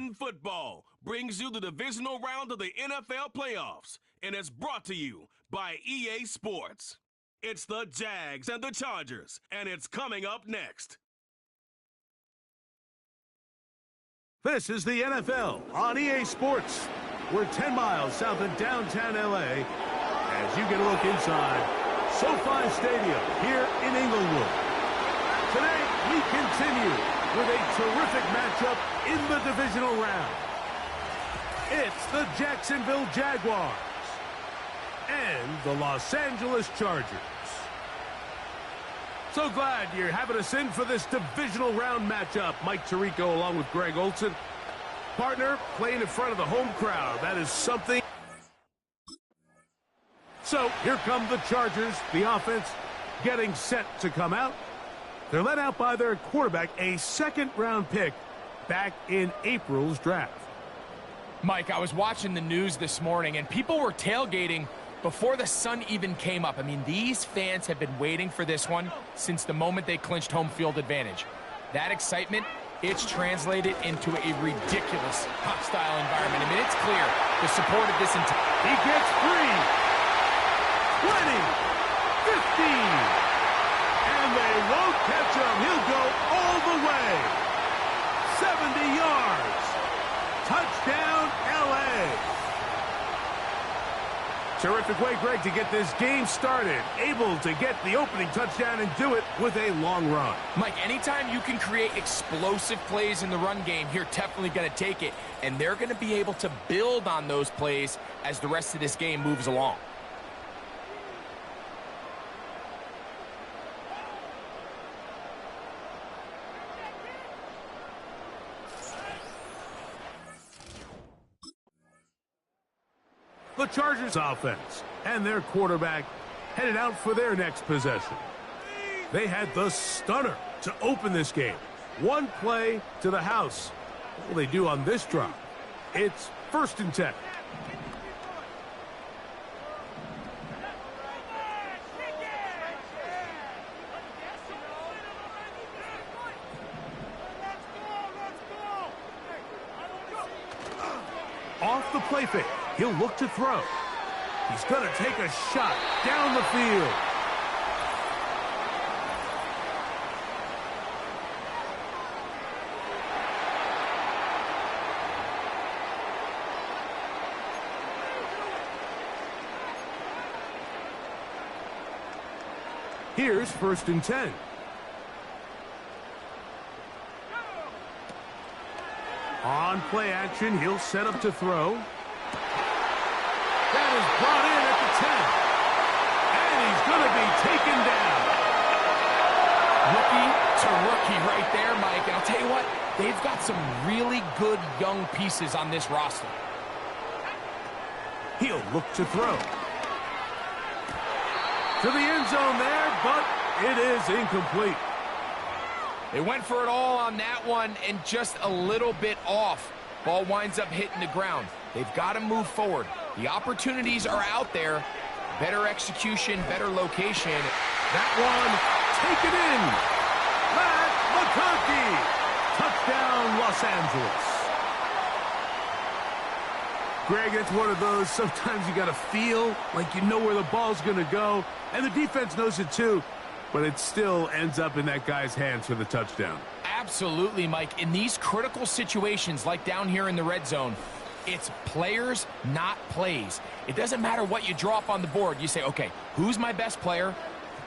Madden Football brings you the divisional round of the NFL playoffs, and it's brought to you by EA Sports. It's the Jags and the Chargers, and it's coming up next. This is the NFL on EA Sports. We're 10 miles south of downtown LA as you get a look inside SoFi Stadium here in Inglewood. Today, we continue with a terrific matchup in the divisional round. It's the Jacksonville Jaguars and the Los Angeles Chargers. So glad you're having us in for this divisional round matchup. Mike Tirico along with Greg Olson. Partner, playing in front of the home crowd. That is something. So here come the Chargers, the offense getting set to come out. They're led out by their quarterback, a second-round pick back in April's draft. Mike, I was watching the news this morning, and people were tailgating before the sun even came up. I mean, these fans have been waiting for this one since the moment they clinched home field advantage. That excitement, it's translated into a ridiculous hostile environment. I mean, it's clear the support of this entire... He gets free. 20, 15. And they won't catch him. He'll go all the way. 70 yards. Touchdown, L.A. Terrific way, Greg, to get this game started. Able to get the opening touchdown and do it with a long run. Mike, anytime you can create explosive plays in the run game, you're definitely going to take it. And they're going to be able to build on those plays as the rest of this game moves along. The Chargers offense and their quarterback headed out for their next possession. They had the stunner to open this game. One play to the house. What will they do on this drive? It's 1st and 10. Off the play fake. He'll look to throw. He's going to take a shot down the field. Here's 1st and 10. On play action, he'll set up to throw. That is brought in at the 10. And he's going to be taken down. Rookie to rookie right there, Mike. And I'll tell you what, they've got some really good young pieces on this roster. He'll look to throw. To the end zone there, but it is incomplete. They went for it all on that one and just a little bit off. Ball winds up hitting the ground. They've got to move forward. The opportunities are out there. Better execution, better location. That one, taken in. Matt McConkey. Touchdown, Los Angeles. Greg, it's one of those, sometimes you got to feel like you know where the ball's going to go, and the defense knows it too, but it still ends up in that guy's hands for the touchdown. Absolutely, Mike. In these critical situations, like down here in the red zone, it's players, not plays. It doesn't matter what you draw up on the board. You say, okay, who's my best player?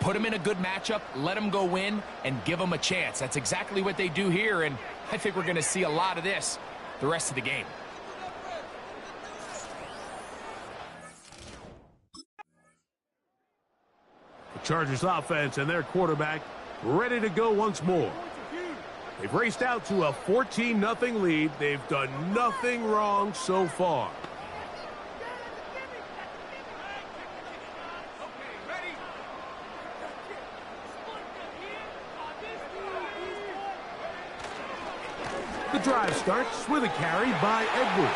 Put him in a good matchup, let him go win, and give him a chance. That's exactly what they do here, and I think we're going to see a lot of this the rest of the game. The Chargers offense and their quarterback ready to go once more. They've raced out to a 14-0 lead. They've done nothing wrong so far. The drive starts with a carry by Edwards.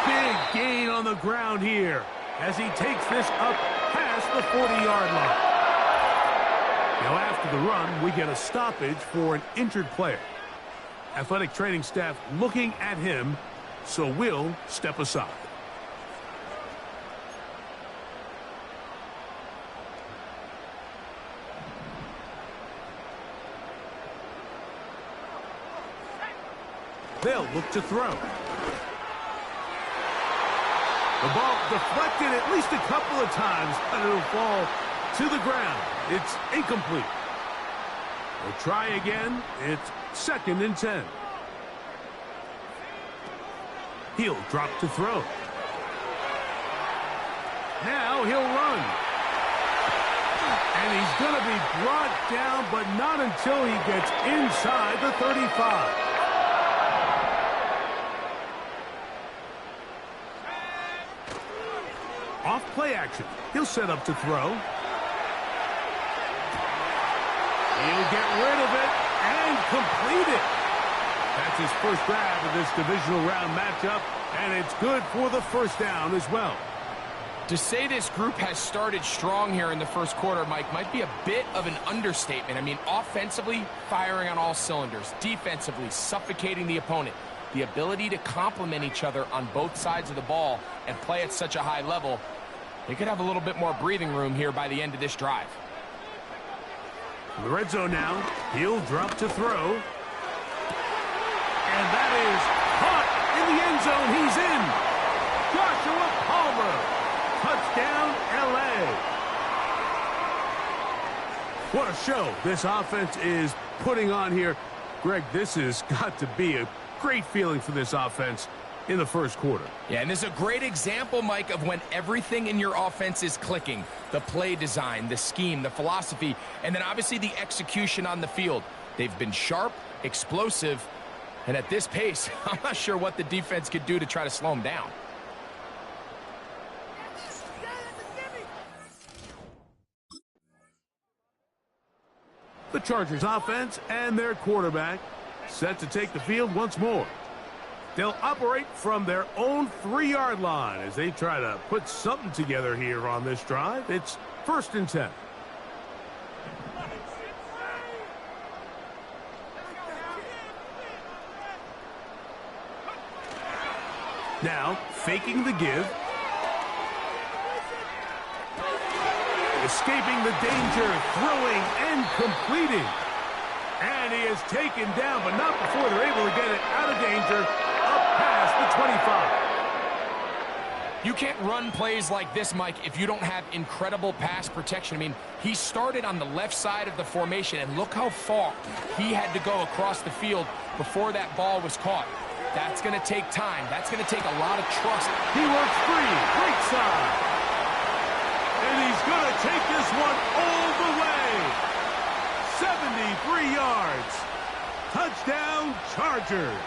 Big gain on the ground here as he takes this up past the 40-yard line. Now after the run, we get a stoppage for an injured player. Athletic training staff looking at him, so we'll step aside. They'll look to throw. The ball deflected at least a couple of times, but it'll fall to the ground. It's incomplete. They'll try again. It's 2nd and 10. He'll drop to throw. Now he'll run. And he's going to be brought down, but not until he gets inside the 35. Off play action. He'll set up to throw. He'll get rid of it and complete it. That's his first grab of this divisional round matchup, and it's good for the first down as well. To say this group has started strong here in the first quarter, Mike, might be a bit of an understatement. I mean, offensively, firing on all cylinders. Defensively, suffocating the opponent. The ability to complement each other on both sides of the ball and play at such a high level, they could have a little bit more breathing room here by the end of this drive. In the red zone now, he'll drop to throw. And that is caught in the end zone. He's in. Joshua Palmer. Touchdown, L.A. What a show this offense is putting on here. Greg, this has got to be a great feeling for this offense in the first quarter. Yeah, and this is a great example, Mike, of when everything in your offense is clicking. The play design, the scheme, the philosophy, and then obviously the execution on the field. They've been sharp, explosive, and at this pace, I'm not sure what the defense could do to try to slow them down. The Chargers offense and their quarterback set to take the field once more. They'll operate from their own 3-yard line as they try to put something together here on this drive. It's 1st and 10. Now, faking the give. Escaping the danger, throwing and completing. And he is taken down, but not before they're able to get it out of danger, up past the 25. You can't run plays like this, Mike, if you don't have incredible pass protection. I mean, he started on the left side of the formation, and look how far he had to go across the field before that ball was caught. That's going to take time. That's going to take a lot of trust. He works free. Great side. And he's going to take this one all the way. 73 yards. Touchdown, Chargers.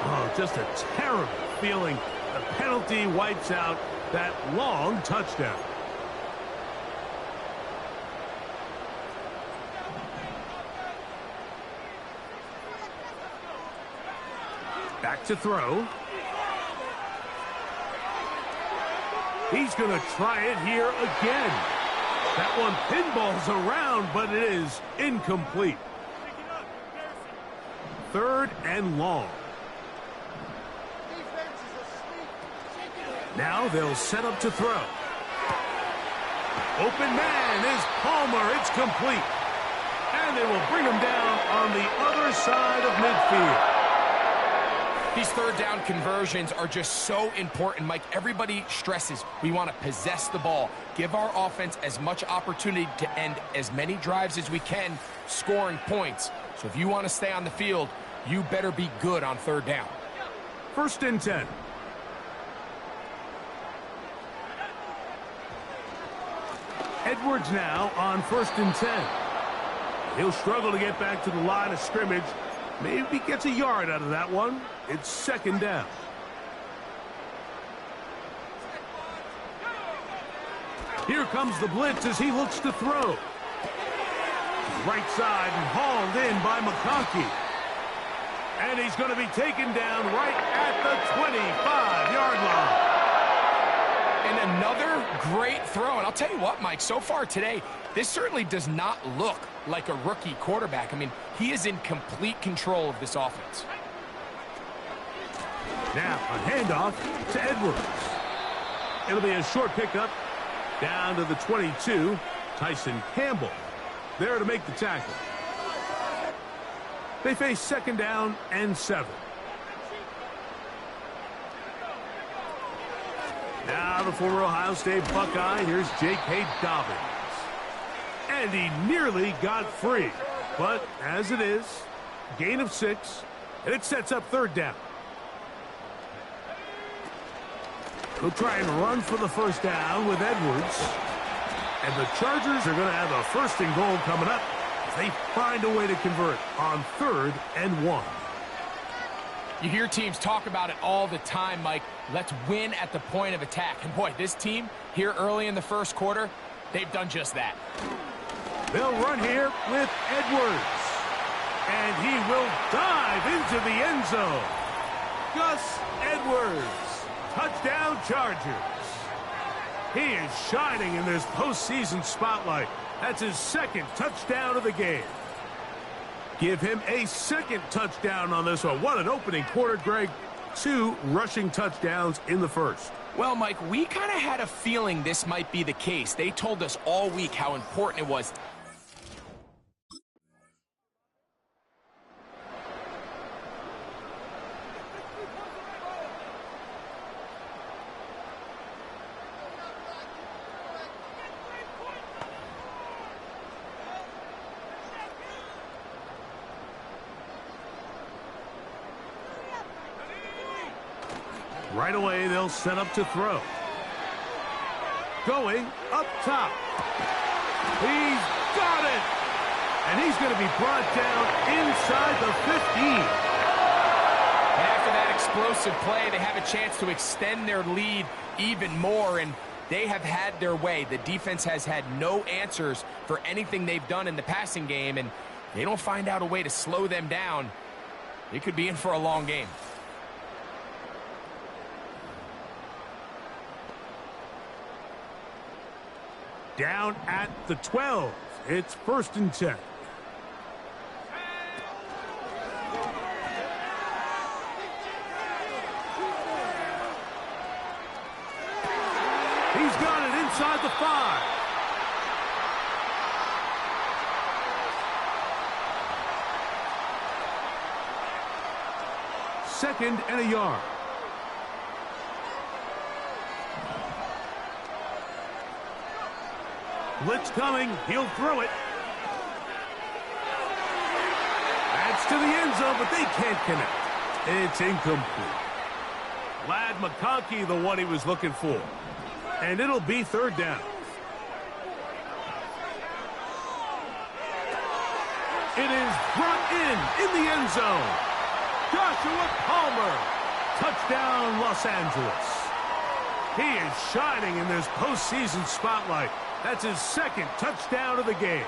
Oh, just a terrible feeling. The penalty wipes out that long touchdown. Back to throw. He's going to try it here again. That one pinballs around, but it is incomplete. 3rd and long. Now they'll set up to throw. Open man is Palmer. It's complete. And they will bring him down on the other side of midfield. These 3rd down conversions are just so important, Mike. Everybody stresses we want to possess the ball, give our offense as much opportunity to end as many drives as we can, scoring points. So if you want to stay on the field, you better be good on 3rd down. 1st and 10. Edwards now on 1st and 10. He'll struggle to get back to the line of scrimmage. Maybe gets a yard out of that one. It's 2nd down. Here comes the blitz as he looks to throw. Right side and hauled in by McConkey. And he's going to be taken down right at the 25-yard line. And another great throw. And I'll tell you what, Mike, so far today, this certainly does not look like a rookie quarterback. I mean, he is in complete control of this offense. Now, a handoff to Edwards. It'll be a short pickup down to the 22. Tyson Campbell there to make the tackle. They face 2nd down and 7. Now the former Ohio State Buckeye. Here's J.K. Dobbins. And he nearly got free. But as it is, gain of 6, and it sets up 3rd down. He'll try and run for the 1st down with Edwards. And the Chargers are going to have a 1st and goal coming up if they find a way to convert on 3rd and 1. You hear teams talk about it all the time, Mike. Let's win at the point of attack. And boy, this team here early in the 1st quarter, they've done just that. They'll run here with Edwards. And he will dive into the end zone. Gus Edwards. Touchdown Chargers. He is shining in this postseason spotlight. That's his 2nd touchdown of the game. Give him a 2nd touchdown on this one. What an opening quarter, Greg. 2 rushing touchdowns in the 1st. Well, Mike, we kind of had a feeling this might be the case. They told us all week how important it was. Right away, they'll set up to throw. Going up top. He's got it! And he's going to be brought down inside the 15. And after that explosive play, they have a chance to extend their lead even more, and they have had their way. The defense has had no answers for anything they've done in the passing game, and they don't find out a way to slow them down. They could be in for a long game. Down at the 12. It's 1st and 10. He's got it inside the 5. Second and a yard. Blitz coming. He'll throw it. That's to the end zone, but they can't connect. It's incomplete. Ladd McConkey, the one he was looking for. And it'll be 3rd down. It is brought in the end zone. Joshua Palmer. Touchdown, Los Angeles. He is shining in this postseason spotlight. That's his 2nd touchdown of the game.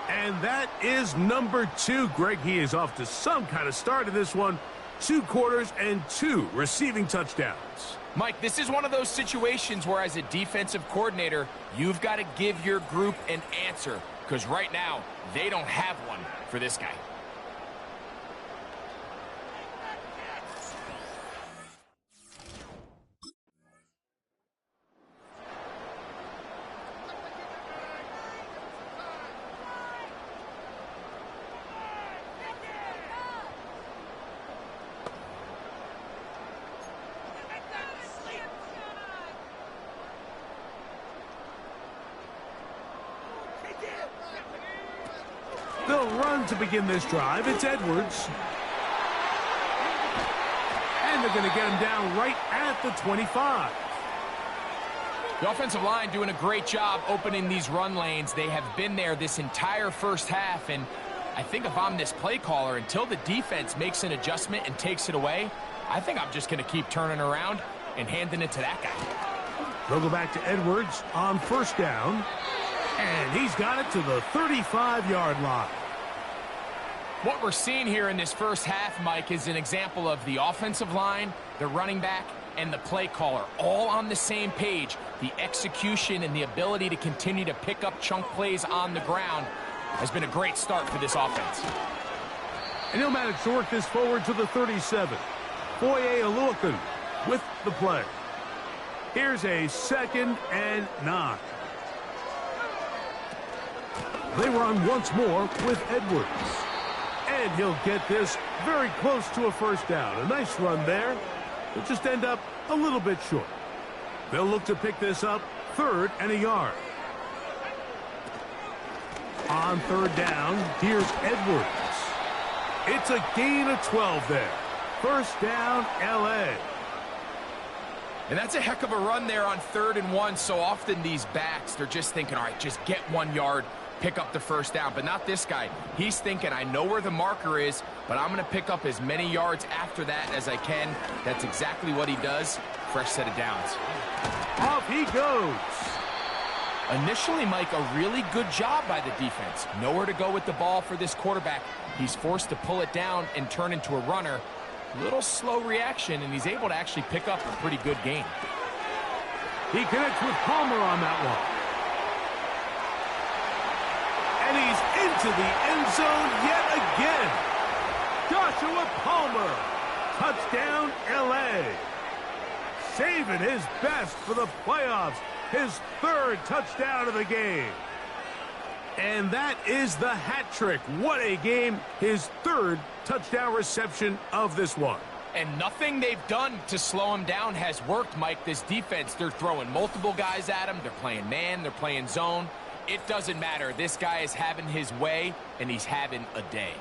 And that is number 2. Greg, he is off to some kind of start in this one. 2 quarters and 2 receiving touchdowns. Mike, this is one of those situations where as a defensive coordinator, you've got to give your group an answer. Because right now, they don't have one for this guy. They'll run to begin this drive. It's Edwards. And they're going to get him down right at the 25. The offensive line doing a great job opening these run lanes. They have been there this entire 1st half, and I think if I'm this play caller, until the defense makes an adjustment and takes it away, I think I'm just going to keep turning around and handing it to that guy. They'll go back to Edwards on 1st down. And he's got it to the 35-yard line. What we're seeing here in this 1st half, Mike, is an example of the offensive line, the running back, and the play caller all on the same page. The execution and the ability to continue to pick up chunk plays on the ground has been a great start for this offense. And he'll manage to work this forward to the 37. Foye Oluokun with the play. Here's a 2nd and 9. They run once more with Edwards. And he'll get this very close to a first down. A nice run there. They'll just end up a little bit short. They'll look to pick this up 3rd and a yard. On 3rd down, here's Edwards. It's a gain of 12 there. First down, L.A. And that's a heck of a run there on 3rd and 1. So often these backs, they're just thinking, all right, just get 1 yard, pick up the first down. But not this guy. He's thinking, I know where the marker is, but I'm going to pick up as many yards after that as I can. That's exactly what he does. Fresh set of downs. Off he goes. Initially, Mike, a really good job by the defense. Nowhere to go with the ball for this quarterback. He's forced to pull it down and turn into a runner. Little slow reaction, and he's able to actually pick up a pretty good gain. He connects with Palmer on that one. And he's into the end zone yet again. Joshua Palmer. Touchdown, L.A. Saving his best for the playoffs. His 3rd touchdown of the game. And that is the hat trick. What a game. His 3rd touchdown reception of this one. And nothing they've done to slow him down has worked, Mike. This defense, they're throwing multiple guys at him. They're playing man. They're playing zone. It doesn't matter. This guy is having his way, and he's having a day.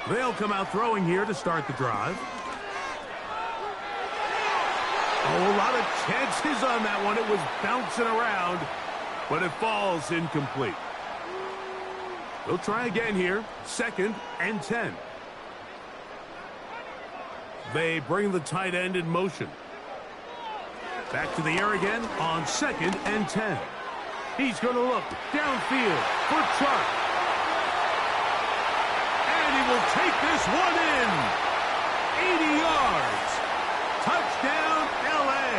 They'll come out throwing here to start the drive. Oh, a lot of chances on that one. It was bouncing around, but it falls incomplete. They'll try again here. 2nd and 10. They bring the tight end in motion. Back to the air again on 2nd and 10. He's going to look downfield for Chark. Will take this one in. 80 yards. Touchdown, L.A.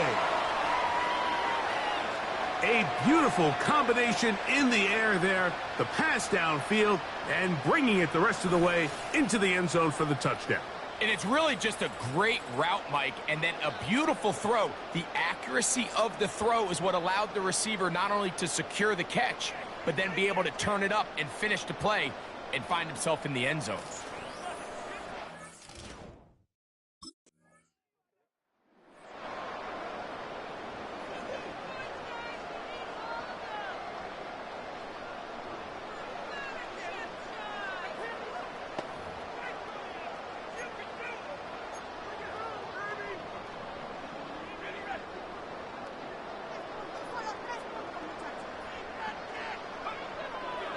A beautiful combination in the air there. The pass downfield and bringing it the rest of the way into the end zone for the touchdown. And it's really just a great route, Mike, and then a beautiful throw. The accuracy of the throw is what allowed the receiver not only to secure the catch, but then be able to turn it up and finish the play and find himself in the end zone.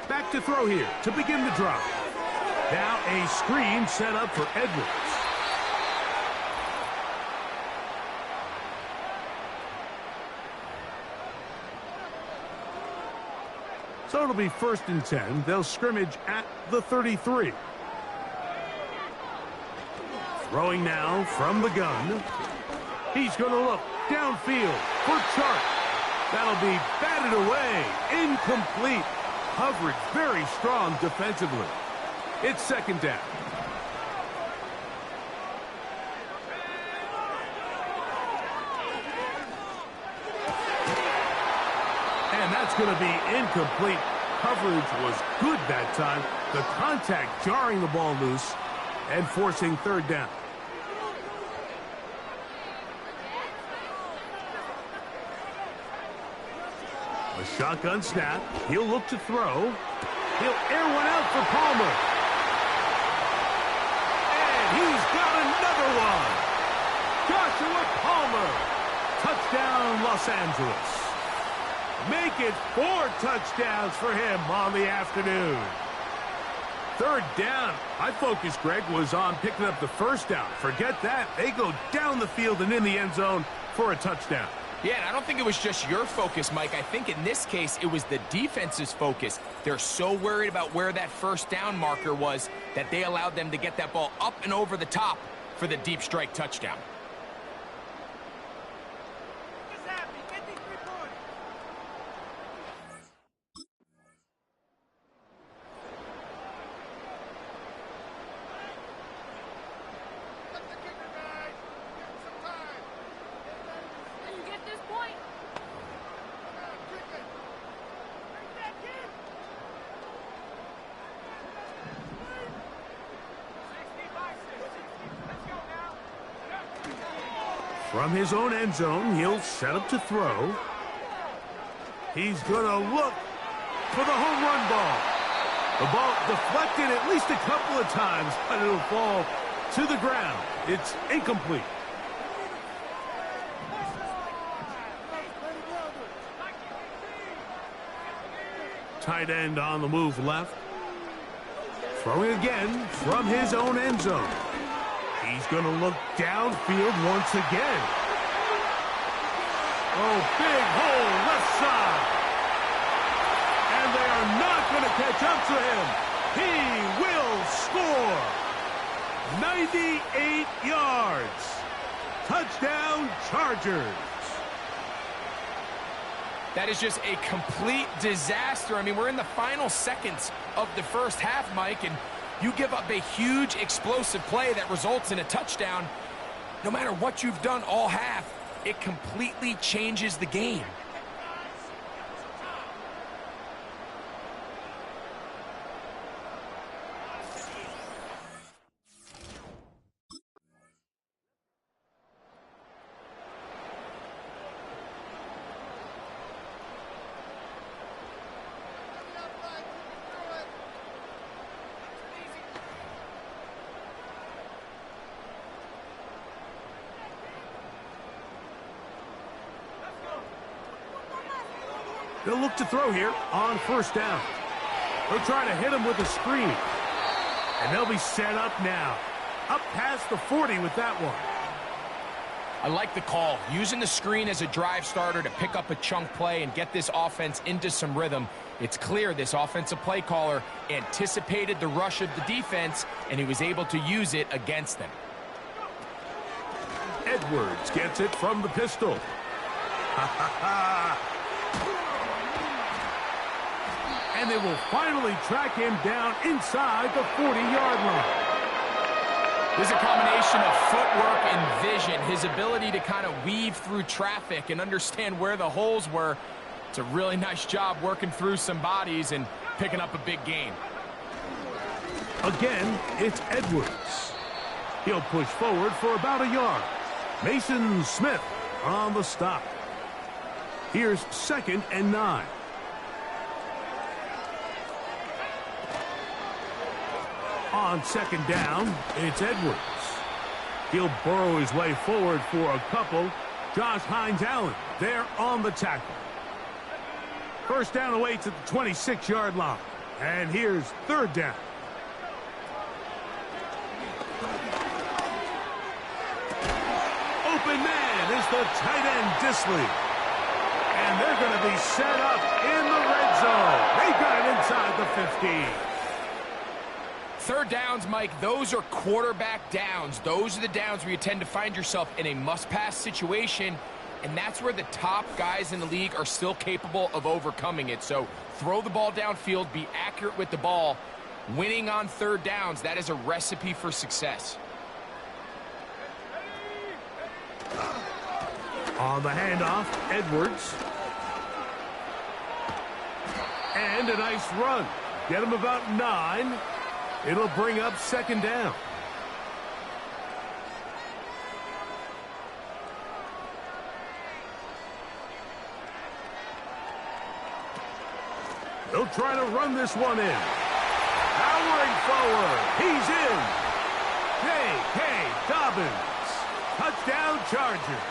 Back to throw here to begin the drive. Now a screen set up for Edwards. So it'll be 1st and 10. They'll scrimmage at the 33. Throwing now from the gun. He's going to look downfield for Chark. That'll be batted away. Incomplete. Coverage very strong defensively. It's 2nd down. And that's going to be incomplete. Coverage was good that time. The contact jarring the ball loose and forcing 3rd down. A shotgun snap. He'll look to throw. He'll air one out for Palmer. And he's got another one. Joshua Palmer. Touchdown, Los Angeles. Make it 4 touchdowns for him on the afternoon. Third down. My focus, Greg, was on picking up the first down. Forget that. They go down the field and in the end zone for a touchdown. Yeah, and I don't think it was just your focus, Mike. I think in this case, it was the defense's focus. They're so worried about where that first down marker was that they allowed them to get that ball up and over the top for the deep strike touchdown. From his own end zone, he'll set up to throw. He's going to look for the home run ball. The ball deflected at least a couple of times, but it'll fall to the ground. It's incomplete. Tight end on the move left. Throwing again from his own end zone. He's going to look downfield once again. Oh, big hole left side. And they are not going to catch up to him. He will score. 98 yards. Touchdown, Chargers. That is just a complete disaster. I mean, we're in the final seconds of the first half, Mike, and you give up a huge explosive play that results in a touchdown. No matter what you've done all half, it completely changes the game. They'll look to throw here on first down. They'll try to hit him with a screen. And they'll be set up now. Up past the 40 with that one. I like the call. Using the screen as a drive starter to pick up a chunk play and get this offense into some rhythm. It's clear this offensive play caller anticipated the rush of the defense, and he was able to use it against them. Edwards gets it from the pistol. Ha ha ha! And they will finally track him down inside the 40-yard line. There's a combination of footwork and vision, his ability to kind of weave through traffic and understand where the holes were. It's a really nice job working through some bodies and picking up a big gain. Again, it's Edwards. He'll push forward for about a yard. Mason Smith on the stop. Here's 2nd and 9. On 2nd down, it's Edwards. He'll burrow his way forward for a couple. Josh Hines-Allen there on the tackle. First down away to the 26-yard line. And here's 3rd down. Open man is the tight end, Disley. And they're going to be set up in the red zone. They got it inside the 15. 3rd downs, Mike, those are quarterback downs. Those are the downs where you tend to find yourself in a must-pass situation, and that's where the top guys in the league are still capable of overcoming it. So throw the ball downfield, be accurate with the ball. Winning on 3rd downs, that is a recipe for success. On the handoff, Edwards. And a nice run. Get him about 9. It'll bring up 2nd down. They'll try to run this one in. Powering forward. He's in. J.K. Dobbins. Touchdown, Chargers.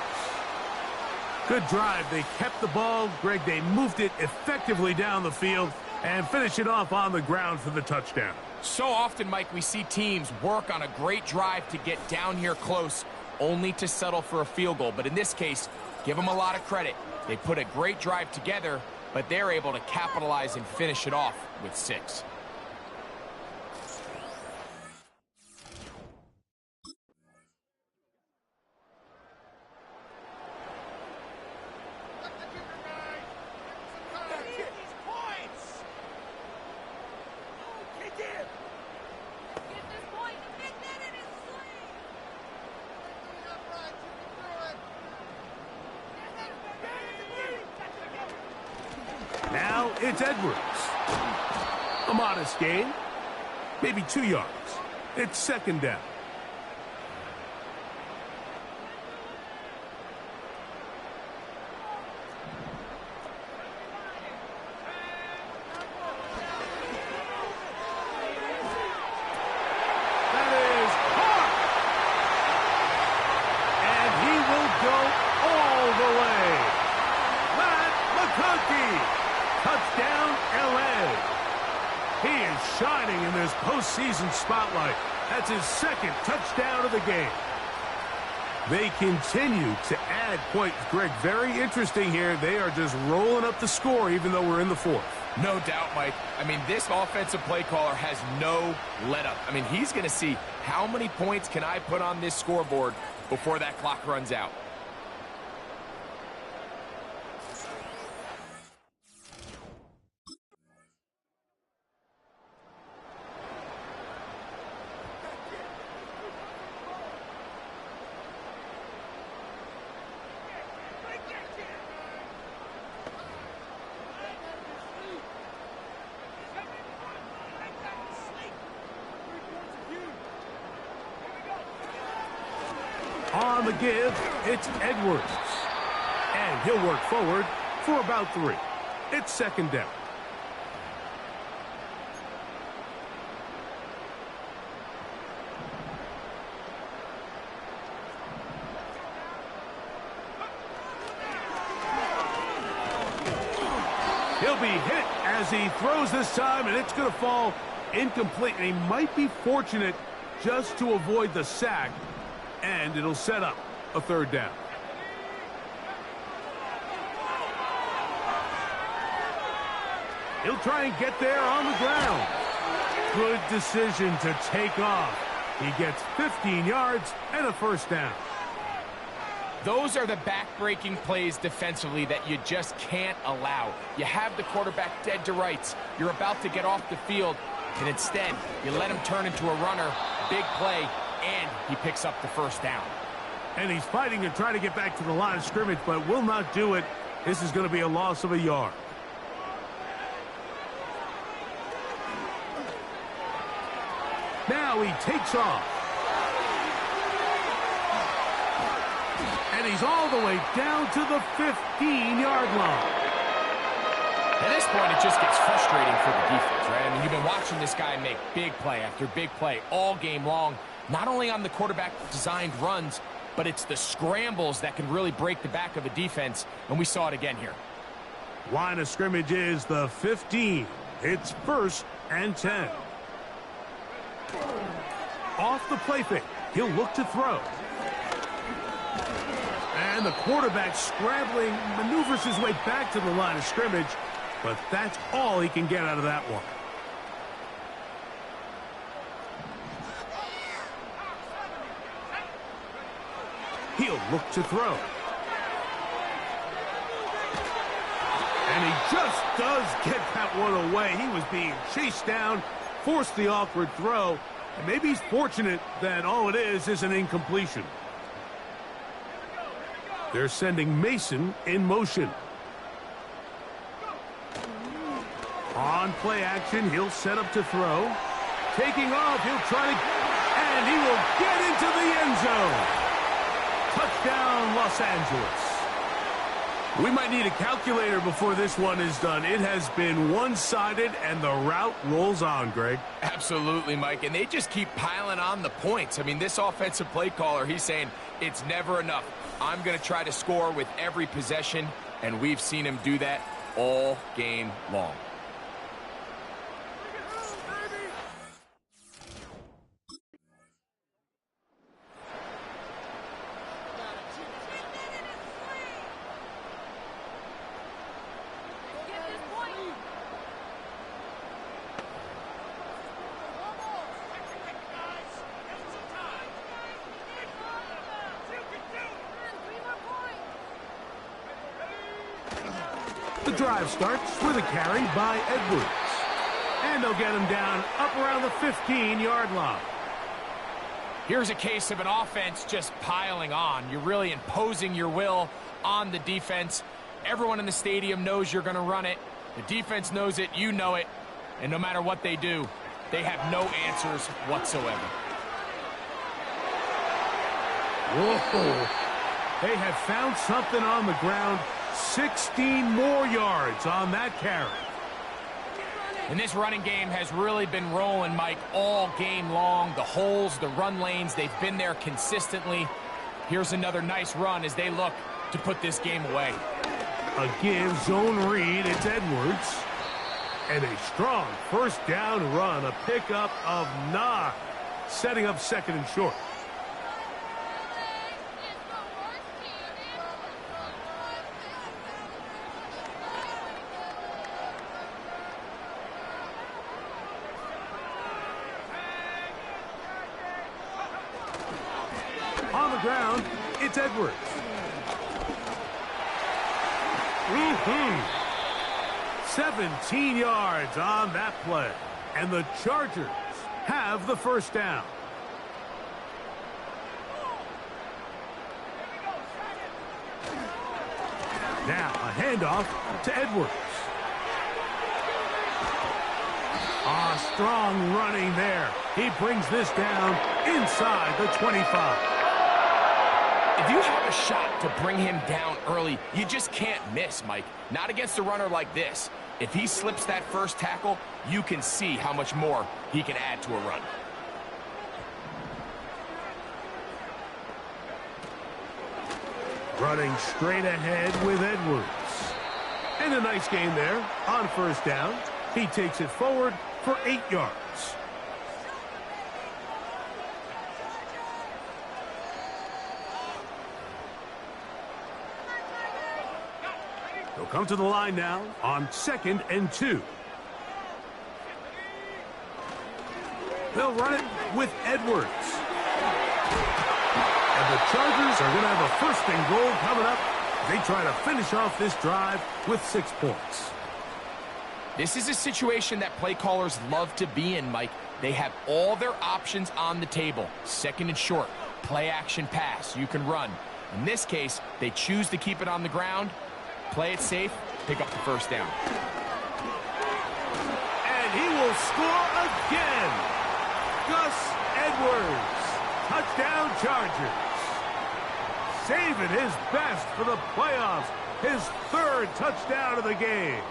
Good drive. They kept the ball. Greg, they moved it effectively down the field and finish it off on the ground for the touchdown. So often, Mike, we see teams work on a great drive to get down here close, only to settle for a field goal. But in this case, give them a lot of credit. They put a great drive together, but they're able to capitalize and finish it off with 6. Now it's Edwards. A modest gain. Maybe 2 yards. It's second down. That is hard. And he will go all the way. Matt McConkey. Touchdown, L.A. He is shining in this postseason spotlight. That's his second touchdown of the game. They continue to add points. Greg, very interesting here. They are just rolling up the score even though we're in the 4th. No doubt, Mike. I mean, this offensive play caller has no let-up. I mean, he's going to see how many points can I put on this scoreboard before that clock runs out. On the give, it's Edwards. And he'll work forward for about 3. It's second down. He'll be hit as he throws this time, and it's going to fall incomplete. And he might be fortunate just to avoid the sack. And it'll set up a third down. He'll try and get there on the ground. Good decision to take off. He gets 15 yards and a first down. Those are the back-breaking plays defensively that you just can't allow. You have the quarterback dead to rights. You're about to get off the field, and instead, you let him turn into a runner. Big play. And he picks up the first down. And he's fighting to try to get back to the line of scrimmage, but will not do it. This is going to be a loss of a yard. Now he takes off. And he's all the way down to the 15-yard line. At this point, it just gets frustrating for the defense, right? I mean, you've been watching this guy make big play after big play all game long. Not only on the quarterback-designed runs, but it's the scrambles that can really break the back of a defense, and we saw it again here. Line of scrimmage is the 15. It's 1st and 10. Off the play fake. He'll look to throw. And the quarterback scrambling, maneuvers his way back to the line of scrimmage, but that's all he can get out of that one. He'll look to throw. And he just does get that one away. He was being chased down, forced the awkward throw, and maybe he's fortunate that all it is an incompletion. They're sending Mason in motion. On play action, he'll set up to throw. Taking off, he'll try to, and he will get into the end zone. Touchdown, Los Angeles. We might need a calculator before this one is done. It has been one-sided, and the route rolls on, Greg. Absolutely, Mike, and they just keep piling on the points. I mean, this offensive play caller, he's saying it's never enough. I'm going to try to score with every possession, and we've seen him do that all game long. The drive starts with a carry by Edwards. And they'll get him down up around the 15-yard line. Here's a case of an offense just piling on. You're really imposing your will on the defense. Everyone in the stadium knows you're going to run it. The defense knows it, you know it. And no matter what they do, they have no answers whatsoever. Whoa. They have found something on the ground. 16 more yards on that carry. And this running game has really been rolling, Mike, all game long. The holes, the run lanes, they've been there consistently. Here's another nice run as they look to put this game away. A give zone read, it's Edwards. And a strong first down run, a pickup of 9, setting up second and short. On the ground, it's Edwards. 17 yards on that play. And the Chargers have the first down. Now a handoff to Edwards. Strong running there. He brings this down inside the 25. If you have a shot to bring him down early, you just can't miss, Mike. Not against a runner like this. If he slips that first tackle, you can see how much more he can add to a run. Running straight ahead with Edwards. And a nice gain there on first down. He takes it forward for 8 yards. They'll come to the line now on 2nd and 2. They'll run it with Edwards. And the Chargers are going to have a first and goal coming up. They try to finish off this drive with 6 points. This is a situation that play callers love to be in, Mike. They have all their options on the table. 2nd and short, play action pass, you can run. In this case, they choose to keep it on the ground, play it safe, pick up the first down. And he will score again. Gus Edwards, touchdown Chargers. Saving his best for the playoffs, his 3rd touchdown of the game.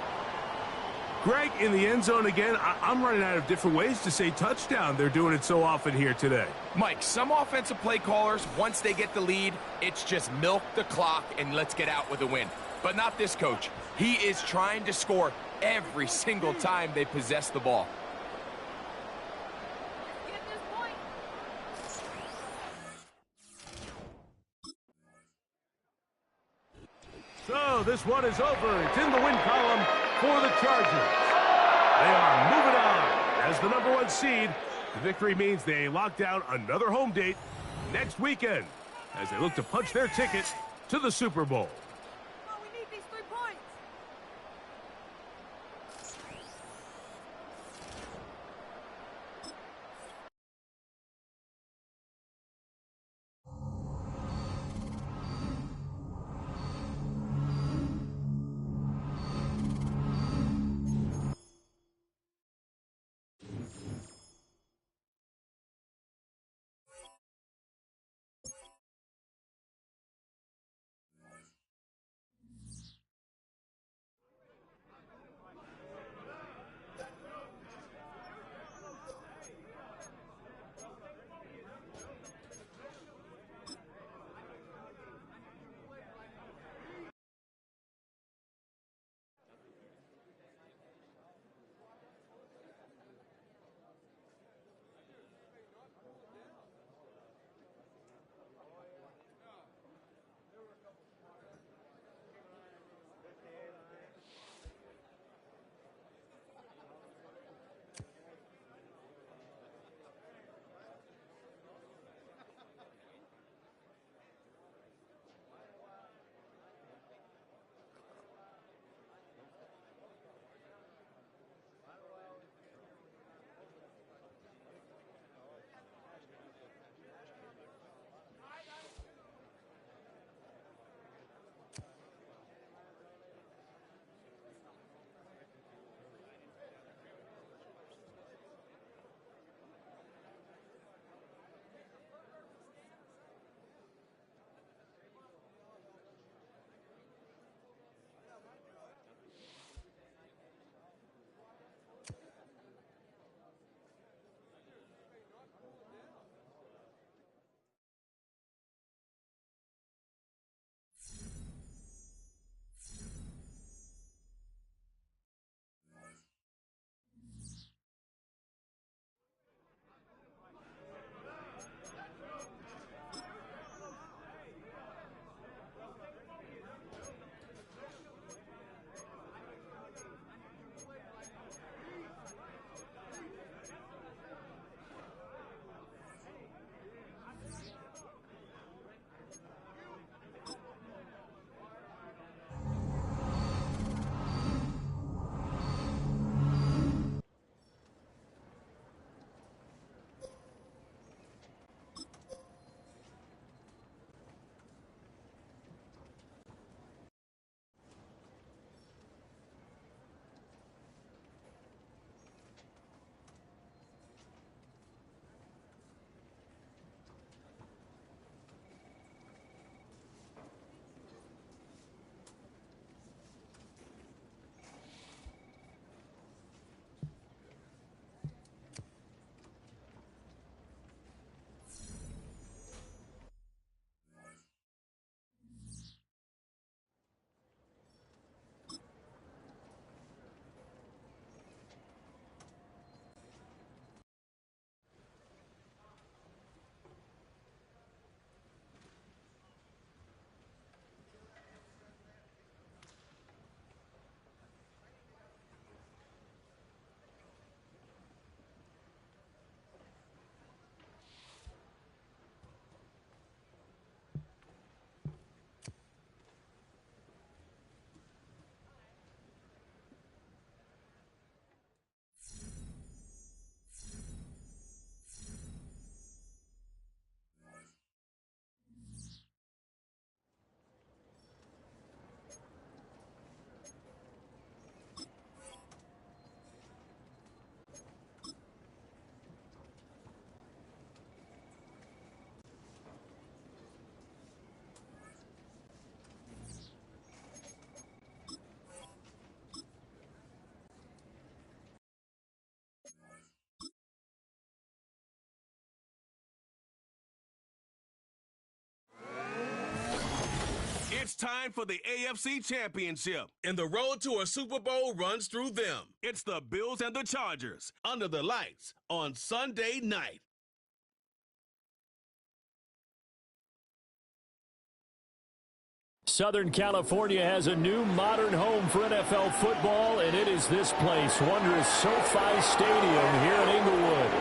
Greg, in the end zone again, I'm running out of different ways to say touchdown. They're doing it so often here today. Mike, some offensive play callers, once they get the lead, it's just milk the clock and let's get out with a win. But not this coach. He is trying to score every single time they possess the ball. So this one is over. It's in the win column for the Chargers. They are moving on as the #1 seed. The victory means they locked down another home date next weekend as they look to punch their ticket to the Super Bowl. It's time for the AFC Championship, and the road to a Super Bowl runs through them. It's the Bills and the Chargers under the lights on Sunday night. Southern California has a new modern home for NFL football, and it is this place, wondrous SoFi Stadium here in Inglewood.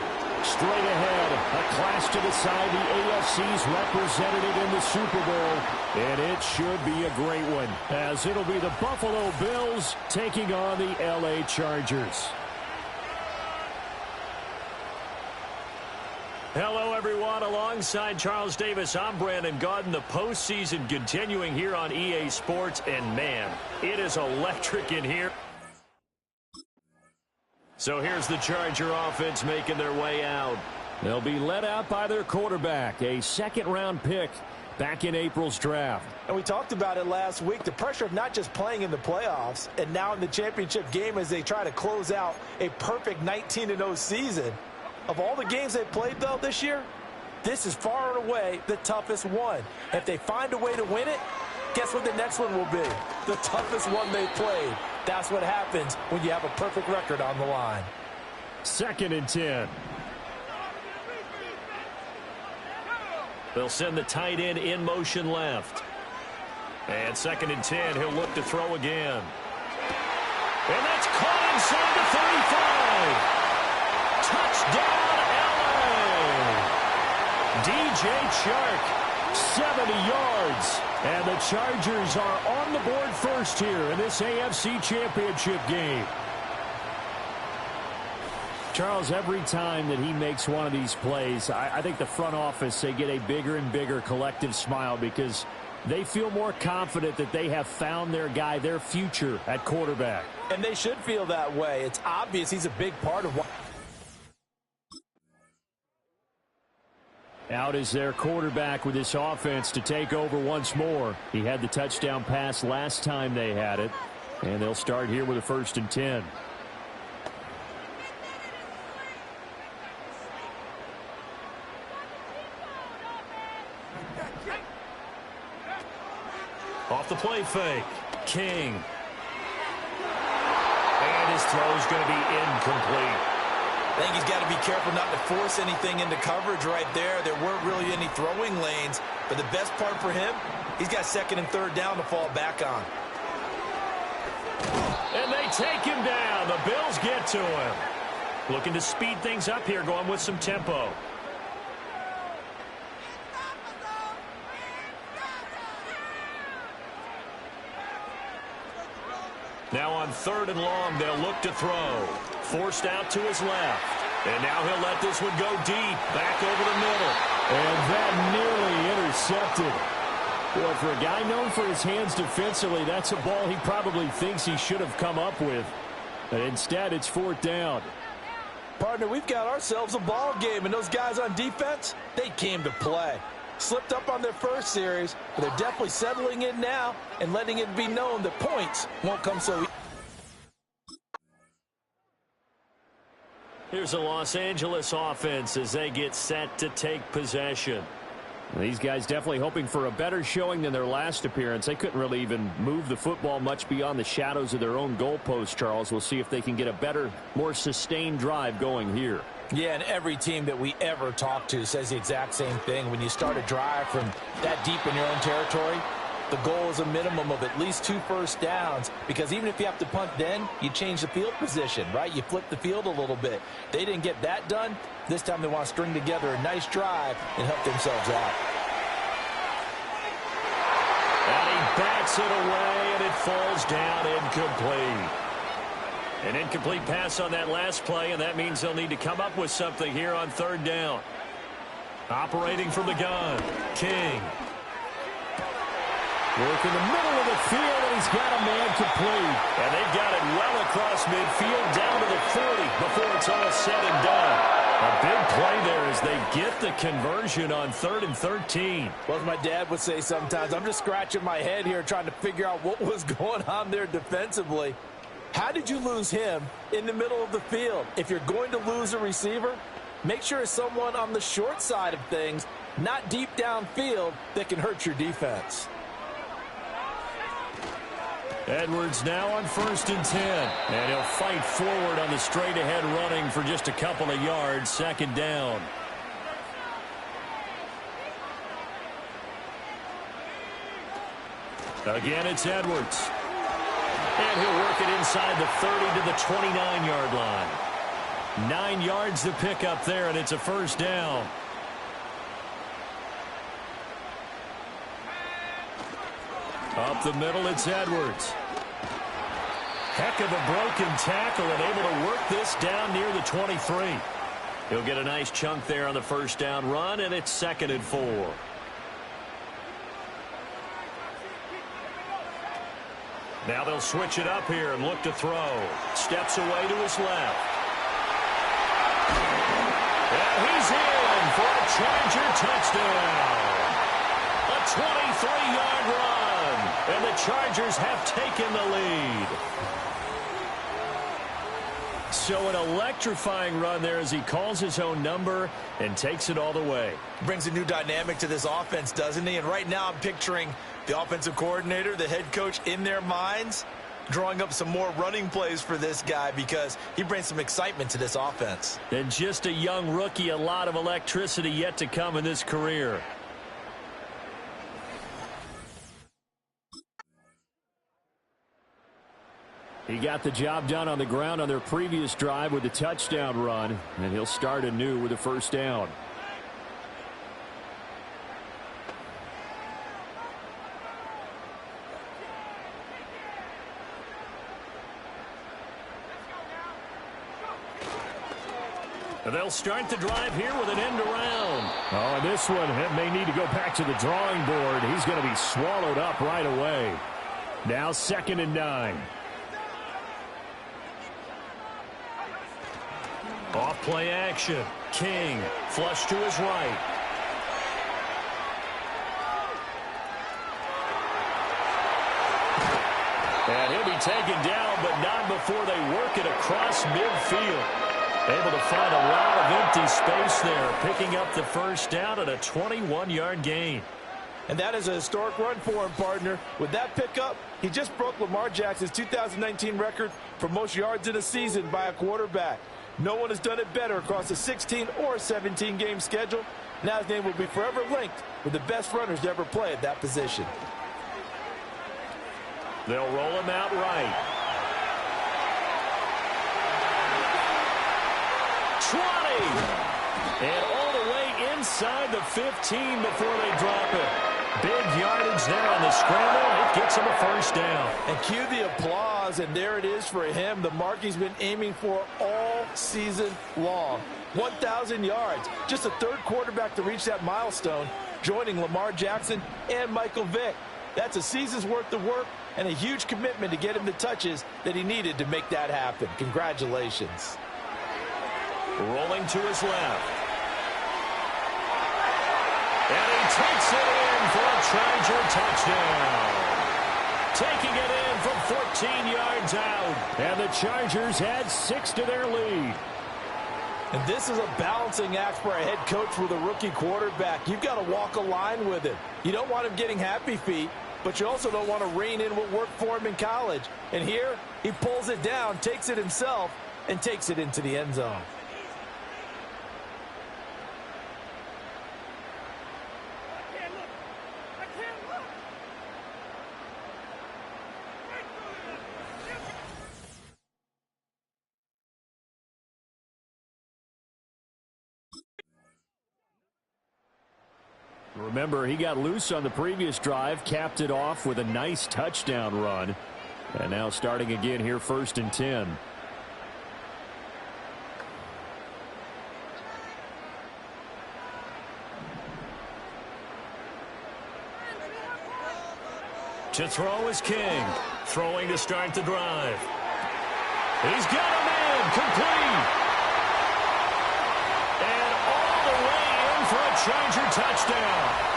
Straight ahead, a clash to decide the AFC's representative in the Super Bowl, and it should be a great one, as it'll be the Buffalo Bills taking on the LA Chargers. Hello, everyone. Alongside Charles Davis, I'm Brandon Gaudin. The postseason continuing here on EA Sports, and man, it is electric in here. So here's the Charger offense making their way out. They'll be led out by their quarterback, a second-round pick back in April's draft. And we talked about it last week, the pressure of not just playing in the playoffs and now in the championship game as they try to close out a perfect 19-0 season. Of all the games they played, though, this year, this is far and away the toughest one. If they find a way to win it, guess what the next one will be? The toughest one they've played. That's what happens when you have a perfect record on the line. 2nd and 10. They'll send the tight end in motion left. And 2nd and 10, he'll look to throw again. And that's caught inside the 35. Touchdown, LA! DJ Chark, 70 yards. And the Chargers are on the board first here in this AFC Championship game. Charles, every time that he makes one of these plays, I think the front office, they get a bigger and bigger collective smile because they feel more confident that they have found their guy, their future at quarterback. And they should feel that way. It's obvious he's a big part of what... Out is their quarterback with this offense to take over once more. He had the touchdown pass last time they had it. And they'll start here with a 1st and 10. Off the play fake. King. And his throw's going to be incomplete. I think he's got to be careful not to force anything into coverage right there. There weren't really any throwing lanes. But the best part for him, he's got 2nd and 3rd down to fall back on. And they take him down. The Bills get to him. Looking to speed things up here, going with some tempo. Now on 3rd and long, they'll look to throw. Forced out to his left. And now he'll let this one go deep. Back over the middle. And that nearly intercepted. Boy, for a guy known for his hands defensively, that's a ball he probably thinks he should have come up with. But instead, it's 4th down. Partner, we've got ourselves a ball game. And those guys on defense, they came to play. Slipped up on their first series, but they're definitely settling in now and letting it be known that points won't come so easy. Here's a Los Angeles offense as they get set to take possession. These guys definitely hoping for a better showing than their last appearance. They couldn't really even move the football much beyond the shadows of their own goalpost, Charles. We'll see if they can get a better, more sustained drive going here. Yeah, and every team that we ever talk to says the exact same thing. When you start a drive from that deep in your own territory, the goal is a minimum of at least 2 first downs, because even if you have to punt then, you change the field position, right? You flip the field a little bit. They didn't get that done. This time they want to string together a nice drive and help themselves out. And he bats it away, and it falls down incomplete. An incomplete pass on that last play, and that means they'll need to come up with something here on 3rd down. Operating from the gun, King. Work in the middle of the field, and he's got a man complete. And they've got it well across midfield down to the 40 before it's all said and done. A big play there as they get the conversion on 3rd and 13. Well, as my dad would say sometimes, I'm just scratching my head here trying to figure out what was going on there defensively. How did you lose him in the middle of the field? If you're going to lose a receiver, make sure it's someone on the short side of things, not deep downfield, that can hurt your defense. Edwards now on 1st and 10. And he'll fight forward on the straight-ahead running for just a couple of yards. 2nd down. Again, it's Edwards. And he'll work it inside the 30 to the 29-yard line. 9 yards to pick up there, and it's a 1st down. Up the middle, it's Edwards. Heck of a broken tackle and able to work this down near the 23. He'll get a nice chunk there on the 1st down run, and it's 2nd and 4. Now they'll switch it up here and look to throw. Steps away to his left. And he's in for a Charger touchdown. A 23-yard run. And the Chargers have taken the lead. So an electrifying run there as he calls his own number and takes it all the way. Brings a new dynamic to this offense, doesn't he? And right now I'm picturing the offensive coordinator, the head coach in their minds, drawing up some more running plays for this guy because he brings some excitement to this offense. And just a young rookie, a lot of electricity yet to come in this career. He got the job done on the ground on their previous drive with the touchdown run, and he'll start anew with a 1st down. They'll start the drive here with an end around. Oh, and this one may need to go back to the drawing board. He's going to be swallowed up right away. Now 2nd and 9. Off play action. King flush to his right. And he'll be taken down, but not before they work it across midfield. Able to find a lot of empty space there, picking up the 1st down at a 21-yard gain. And that is a historic run for him, partner. With that pickup, he just broke Lamar Jackson's 2019 record for most yards in a season by a quarterback. No one has done it better across a 16 or 17-game schedule. Now his name will be forever linked with the best runners to ever play at that position. They'll roll him out right. 20! And all the way inside the 15 before they drop it. Big yardage there on the scramble. It gets him a 1st down. And cue the applause, and there it is for him. The mark he's been aiming for all season long. 1,000 yards. Just a 3rd quarterback to reach that milestone, joining Lamar Jackson and Michael Vick. That's a season's worth of work and a huge commitment to get him the touches that he needed to make that happen. Congratulations. Rolling to his left. And he takes it in for a Charger touchdown. Taking it in from 14 yards out. And the Chargers add 6 to their lead. And this is a balancing act for a head coach with a rookie quarterback. You've got to walk a line with him. You don't want him getting happy feet, but you also don't want to rein in what worked for him in college. And here, he pulls it down, takes it himself, and takes it into the end zone. Remember, he got loose on the previous drive, capped it off with a nice touchdown run. And now starting again here, 1st and 10. To throw is King. Throwing to start the drive. He's got a man complete. And all the way in for a Charger touchdown.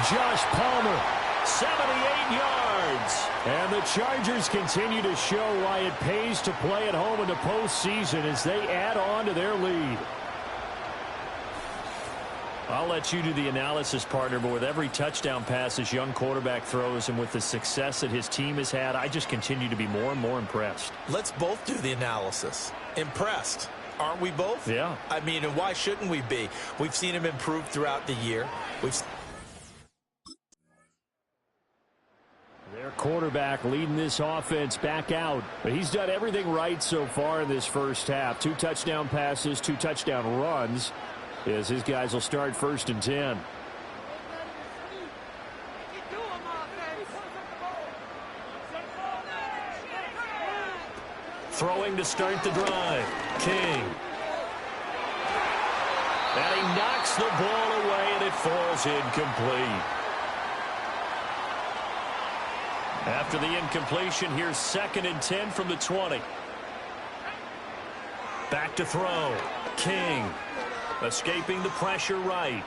Josh Palmer, 78 yards. And the Chargers continue to show why it pays to play at home in the postseason as they add on to their lead. I'll let you do the analysis, partner, but with every touchdown pass this young quarterback throws and with the success that his team has had, I just continue to be more and more impressed. Let's both do the analysis. Impressed. Aren't we both? Yeah. I mean, and why shouldn't we be? We've seen him improve throughout the year. Their quarterback leading this offense back out. But he's done everything right so far in this first half. 2 touchdown passes, 2 touchdown runs, as his guys will start 1st and 10. Throwing to start the drive. King. And he knocks the ball away, and it falls incomplete. After the incompletion, here's 2nd and 10 from the 20. Back to throw. King. Escaping the pressure right.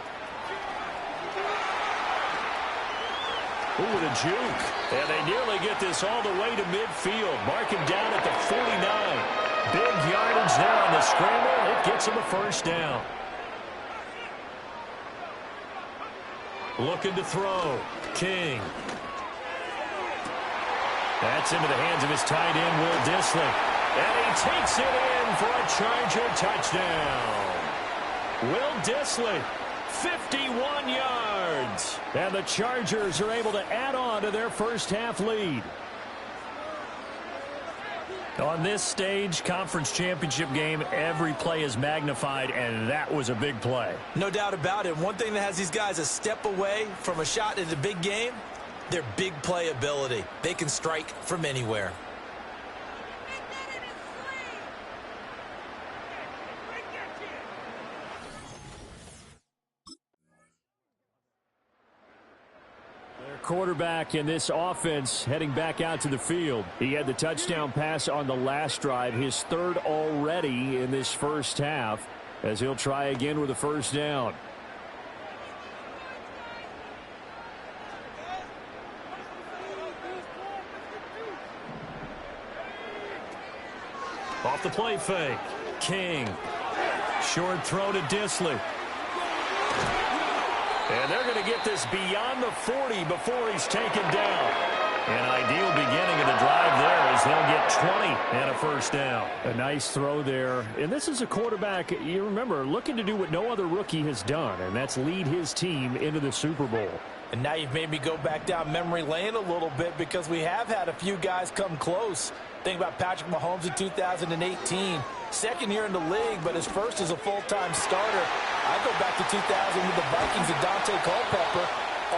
Ooh, with a juke. And they nearly get this all the way to midfield. Marking down at the 49. Big yardage there on the scramble. It gets him a 1st down. Looking to throw. King. That's into the hands of his tight end, Will Dissly. And he takes it in for a Charger touchdown. Will Dissly, 51 yards. And the Chargers are able to add on to their first half lead. On this stage, conference championship game, every play is magnified, and that was a big play. No doubt about it. One thing that has these guys a step away from a shot at a big game, their big play ability. They can strike from anywhere. Quarterback in this offense heading back out to the field. He had the touchdown pass on the last drive, his 3rd already in this first half, as he'll try again with a 1st down. Off the play fake. King. Short throw to Dissly. And they're going to get this beyond the 40 before he's taken down. An ideal beginning of the drive there as they'll get 20 and a 1st down. A nice throw there. And this is a quarterback, you remember, looking to do what no other rookie has done, and that's lead his team into the Super Bowl. And now you've made me go back down memory lane a little bit because we have had a few guys come close. Think about Patrick Mahomes in 2018. 2nd year in the league, but his first as a full-time starter. I go back to 2000 with the Vikings and Dante Culpepper.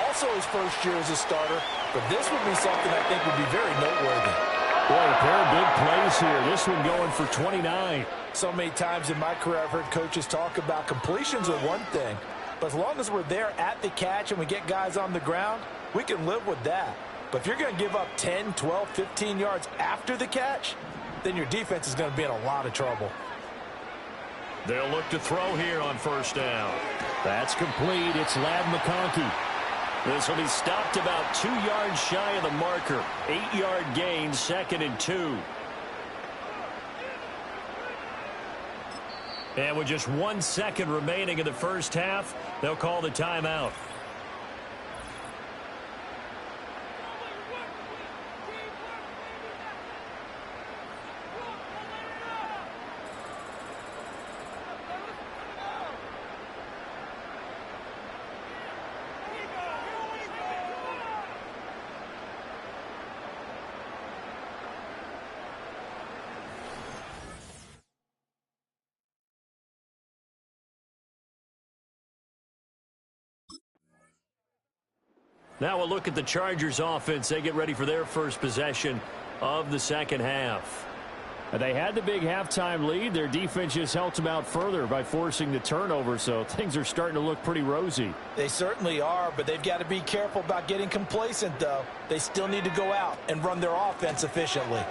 Also his 1st year as a starter. But this would be something I think would be very noteworthy. Boy, a pair of big plays here. This one going for 29. So many times in my career I've heard coaches talk about completions are one thing. But as long as we're there at the catch and we get guys on the ground, we can live with that. But if you're going to give up 10, 12, 15 yards after the catch, then your defense is going to be in a lot of trouble. They'll look to throw here on 1st down. That's complete. It's Ladd McConkey. This will be stopped about 2 yards shy of the marker. 8-yard gain, 2nd and 2. And with just 1 second remaining in the first half, they'll call the timeout. Now we'll look at the Chargers offense. They get ready for their first possession of the second half. They had the big halftime lead. Their defense just helped them out further by forcing the turnover, so things are starting to look pretty rosy. They certainly are, but they've got to be careful about getting complacent, though. They still need to go out and run their offense efficiently.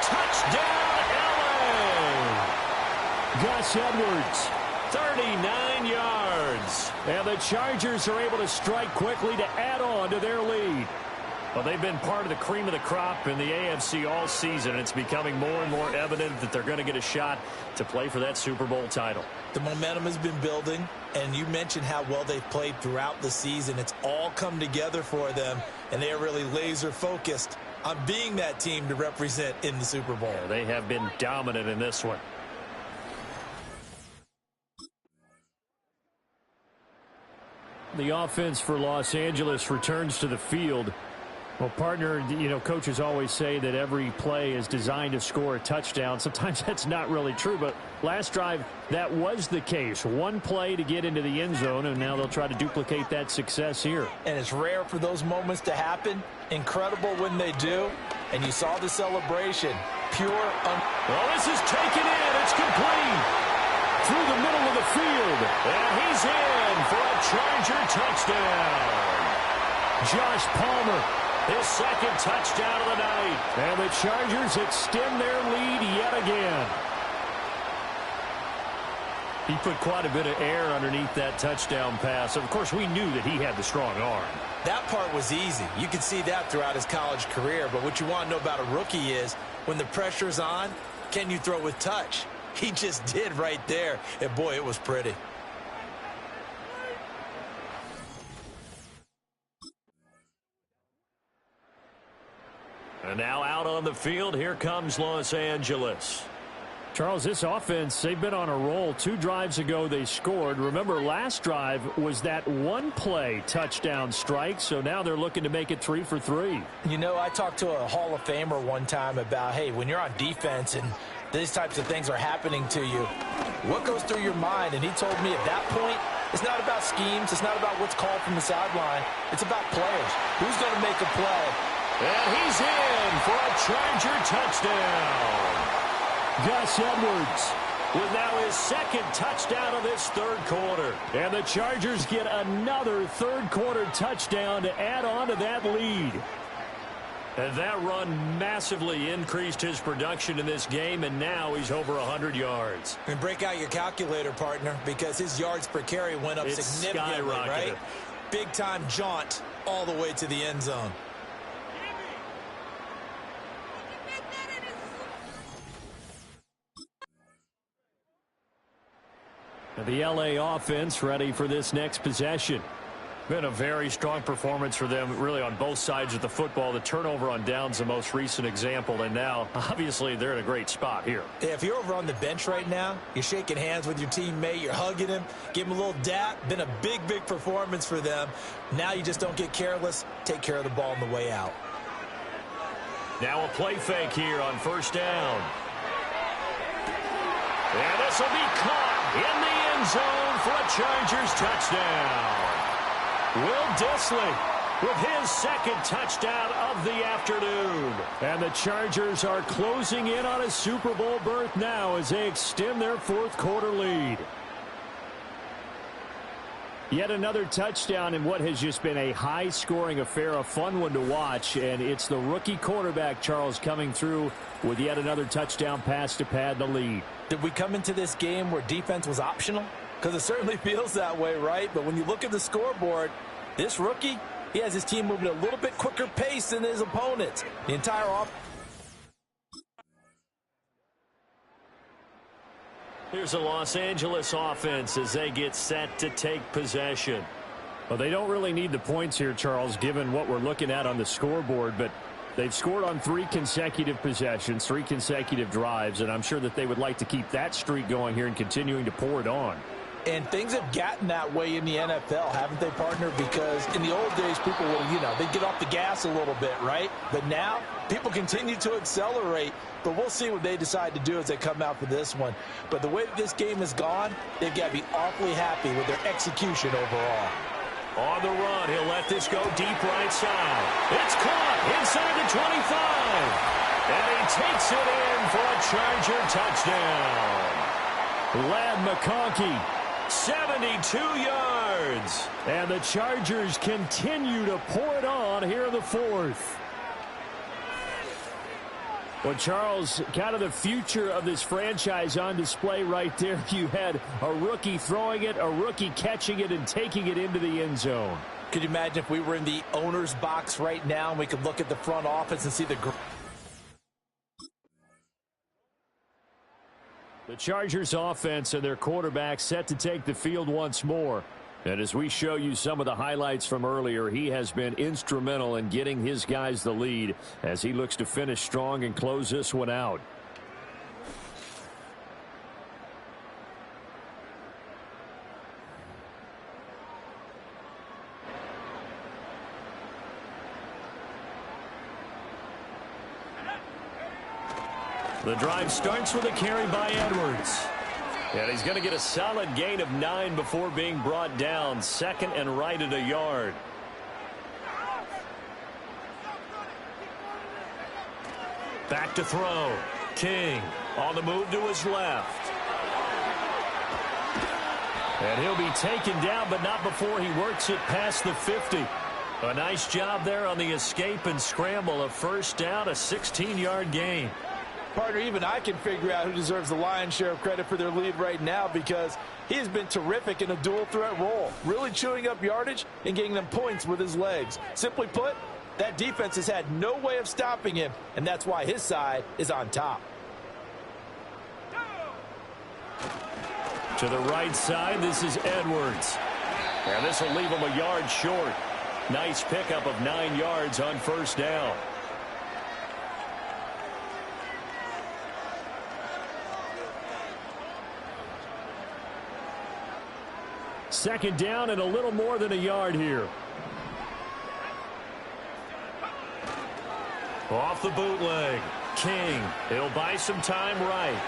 Touchdown, LA! Gus Edwards, 39 yards. And the Chargers are able to strike quickly to add on to their lead. Well, they've been part of the cream of the crop in the AFC all season. It's becoming more and more evident that they're going to get a shot to play for that Super Bowl title. The momentum has been building, and you mentioned how well they've played throughout the season. It's all come together for them, and they are really laser-focused on being that team to represent in the Super Bowl. Yeah, they have been dominant in this one. The offense for Los Angeles returns to the field. Well, partner, you know, coaches always say that every play is designed to score a touchdown. Sometimes that's not really true, but last drive, that was the case. One play to get into the end zone, and now they'll try to duplicate that success here. And it's rare for those moments to happen. Incredible when they do. And you saw the celebration. Well, this is taken in. It's complete. Through the middle of the field. And he's in for a Charger touchdown. Josh Palmer, his second touchdown of the night. And the Chargers extend their lead yet again. He put quite a bit of air underneath that touchdown pass. Of course, we knew that he had the strong arm. That part was easy. You could see that throughout his college career. But what you want to know about a rookie is when the pressure's on, can you throw with touch? He just did right there. And, boy, it was pretty. And now out on the field, here comes Los Angeles. Charles, this offense, they've been on a roll. 2 drives ago, they scored. Remember, last drive was that one-play touchdown strike, so now they're looking to make it 3 for 3. You know, I talked to a Hall of Famer one time about, hey, when you're on defense and these types of things are happening to you, what goes through your mind? And he told me at that point, it's not about schemes. It's not about what's called from the sideline. It's about players. Who's going to make a play? And he's in for a Charger touchdown. Gus Edwards with now his second touchdown of this third quarter. And the Chargers get another third quarter touchdown to add on to that lead. And that run massively increased his production in this game, and now he's over 100 yards. And break out your calculator, partner, because his yards per carry went up significantly, right? Big-time jaunt all the way to the end zone. The LA offense ready for this next possession. Been a very strong performance for them, really, on both sides of the football. The turnover on downs, the most recent example, and now, obviously, they're in a great spot here. Yeah, if you're over on the bench right now, you're shaking hands with your teammate, you're hugging him, give him a little dap. Been a big, big performance for them. Now you just don't get careless. Take care of the ball on the way out. Now a play fake here on first down. And this will be caught in the end zone for a Chargers touchdown. Will Dissly with his second touchdown of the afternoon. And the Chargers are closing in on a Super Bowl berth now as they extend their fourth quarter lead. Yet another touchdown in what has just been a high-scoring affair, a fun one to watch. And it's the rookie quarterback, Charles, coming through with yet another touchdown pass to pad the lead. Did we come into this game where defense was optional? Because it certainly feels that way, right? But when you look at the scoreboard, this rookie, he has his team moving at a little bit quicker pace than his opponents. The entire offense. Here's a Los Angeles offense as they get set to take possession. Well, they don't really need the points here, Charles, given what we're looking at on the scoreboard, but they've scored on 3 consecutive possessions, 3 consecutive drives, and I'm sure that they would like to keep that streak going here and continuing to pour it on. And things have gotten that way in the NFL, haven't they, partner? Because in the old days, people would, they'd get off the gas a little bit, right? But now, people continue to accelerate. But we'll see what they decide to do as they come out for this one. But the way that this game has gone, they've got to be awfully happy with their execution overall. On the run, he'll let this go deep right side. It's caught inside the 25. And he takes it in for a Charger touchdown. Ladd McConkey, 72 yards. And the Chargers continue to pour it on here in the fourth. Well, Charles, kind of the future of this franchise on display right there. You had a rookie throwing it, a rookie catching it, and taking it into the end zone. Could you imagine if we were in the owner's box right now and we could look at the front office and see the Chargers offense and their quarterback set to take the field once more. And as we show you some of the highlights from earlier, he has been instrumental in getting his guys the lead as he looks to finish strong and close this one out. The drive starts with a carry by Edwards. And he's going to get a solid gain of 9 before being brought down. Second and right at a yard. Back to throw. King on the move to his left. And he'll be taken down, but not before he works it past the 50. A nice job there on the escape and scramble. A first down, a 16-yard gain. Partner, even I can figure out who deserves the lion's share of credit for their lead right now because he has been terrific in a dual threat role, really chewing up yardage and getting them points with his legs. Simply put, that defense has had no way of stopping him, and that's why his side is on top. To the right side, this is Edwards. And this will leave him a yard short. Nice pickup of 9 yards on first down. Second down and a little more than a yard here. Off the bootleg. King. He'll buy some time right.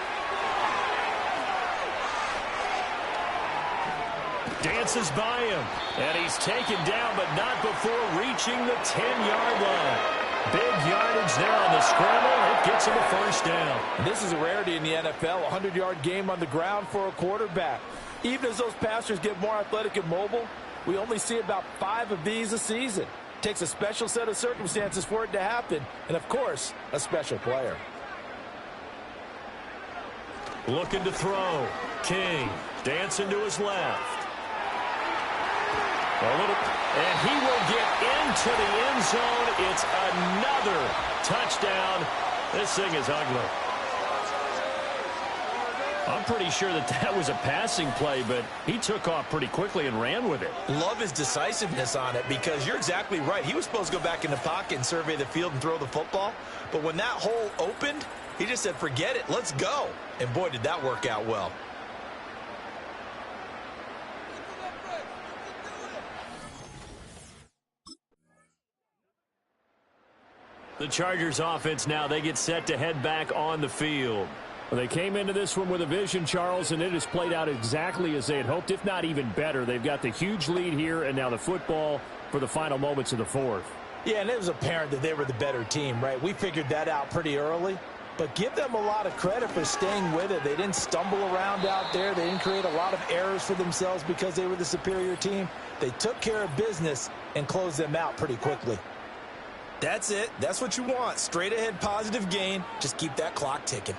Dances by him. And he's taken down, but not before reaching the 10-yard line. Big yardage there on the scramble. It gets him a first down. This is a rarity in the NFL, a 100-yard game on the ground for a quarterback. Even as those passers get more athletic and mobile, we only see about 5 of these a season. It takes a special set of circumstances for it to happen, and of course, a special player. Looking to throw. King dancing to his left. And he will get into the end zone. It's another touchdown. This thing is ugly. I'm pretty sure that was a passing play, but he took off pretty quickly and ran with it. Love his decisiveness on it because you're exactly right. He was supposed to go back in the pocket and survey the field and throw the football. But when that hole opened, he just said, forget it, let's go. And boy, did that work out well. The Chargers offense now, they get set to head back on the field. Well, they came into this one with a vision, Charles, and it has played out exactly as they had hoped, if not even better. They've got the huge lead here and now the football for the final moments of the fourth. Yeah, and it was apparent that they were the better team, right? We figured that out pretty early. But give them a lot of credit for staying with it. They didn't stumble around out there. They didn't create a lot of errors for themselves because they were the superior team. They took care of business and closed them out pretty quickly. That's it. That's what you want. Straight ahead positive gain. Just keep that clock ticking.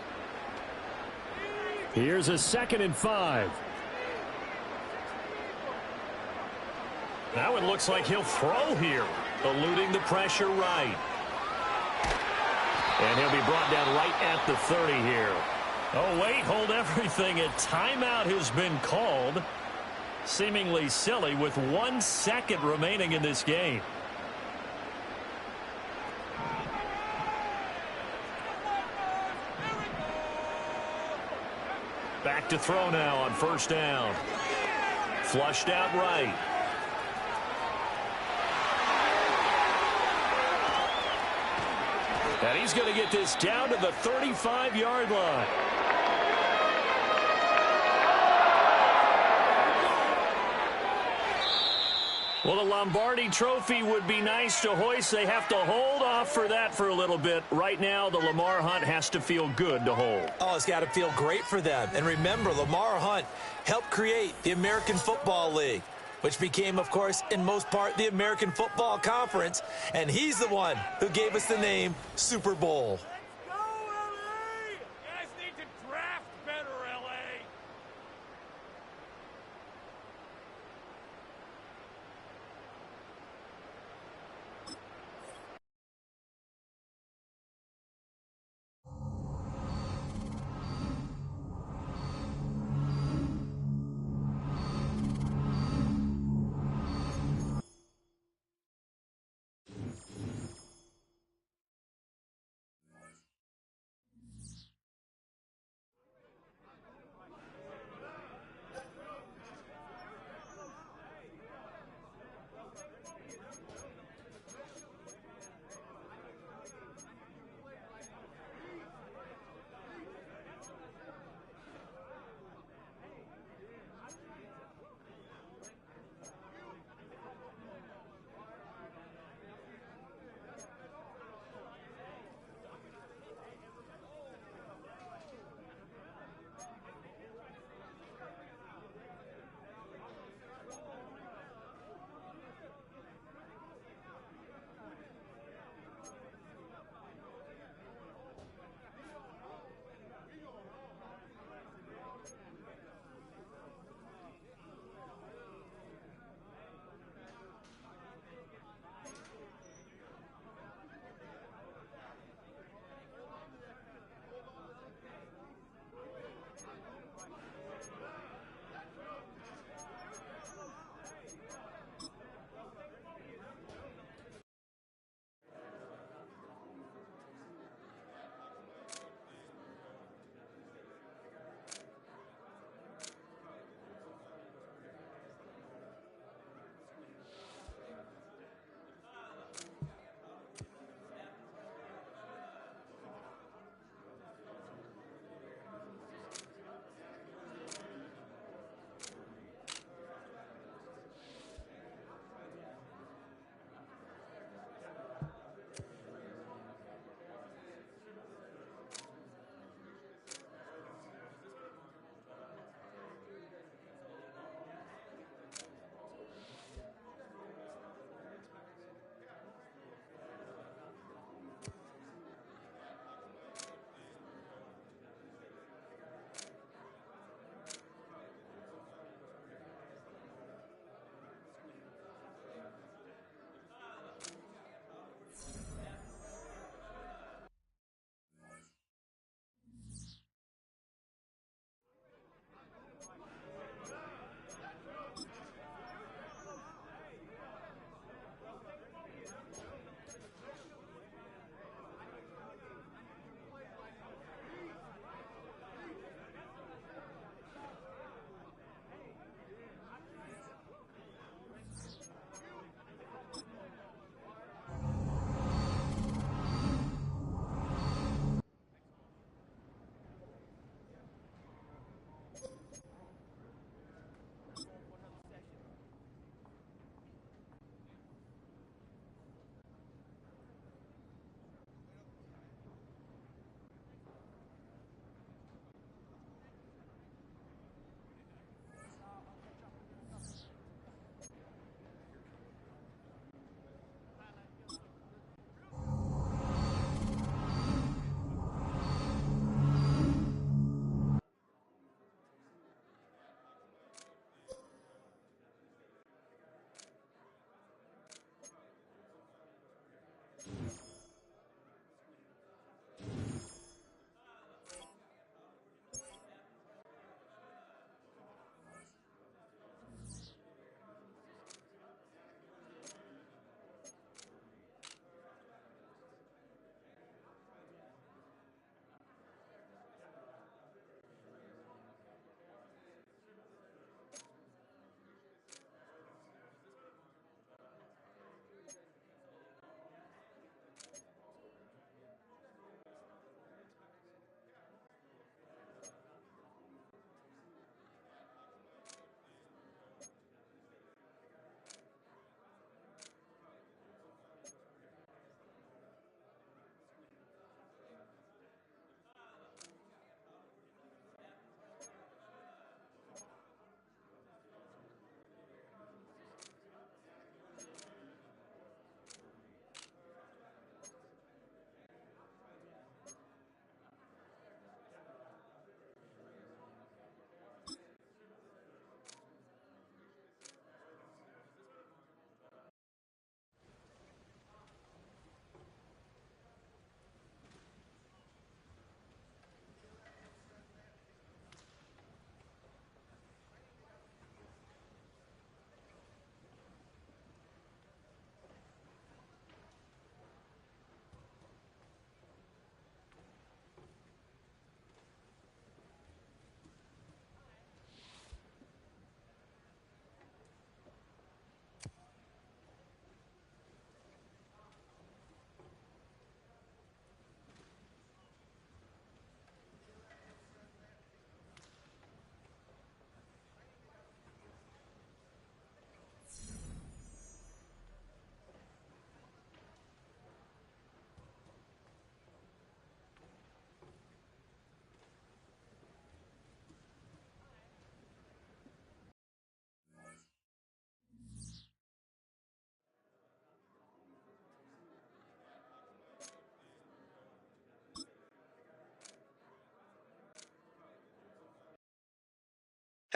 Here's a 2nd and 5. Now it looks like he'll throw here, eluding the pressure right. And he'll be brought down right at the 30 here. Oh, wait, hold everything. A timeout has been called. Seemingly silly with 1 second remaining in this game. Back to throw now on first down. Flushed out right. And he's going to get this down to the 35-yard line. Well, the Lombardi Trophy would be nice to hoist. They have to hold off for that for a little bit. Right now, the Lamar Hunt has to feel good to hold. Oh, it's got to feel great for them. And remember, Lamar Hunt helped create the American Football League, which became, of course, in most part, the American Football Conference. And he's the one who gave us the name Super Bowl.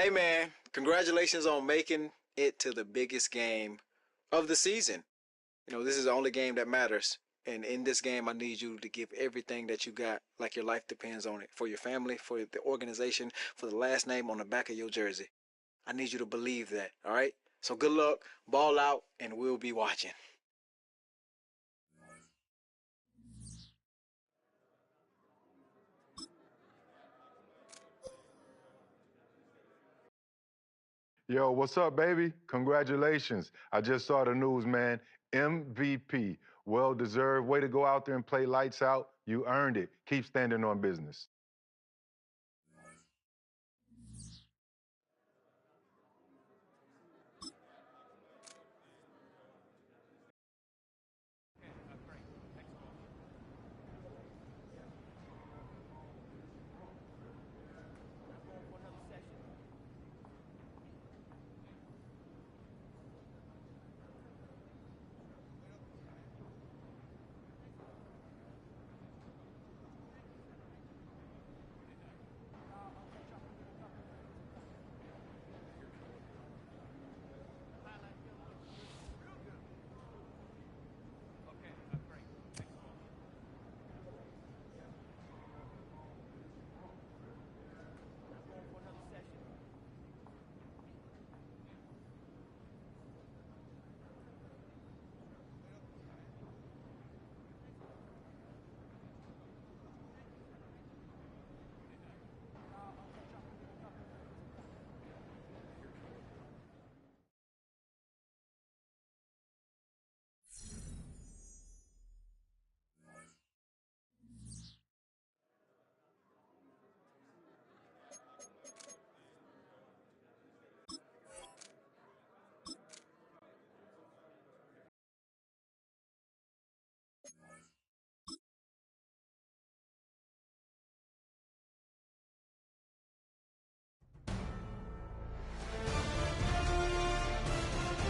Hey, man, congratulations on making it to the biggest game of the season. You know, this is the only game that matters. And in this game, I need you to give everything that you got, like your life depends on it, for your family, for the organization, for the last name on the back of your jersey. I need you to believe that, all right? So good luck, ball out, and we'll be watching. Yo, what's up, baby? Congratulations. I just saw the news, man. MVP. Well-deserved. Way to go out there and play lights out. You earned it. Keep standing on business.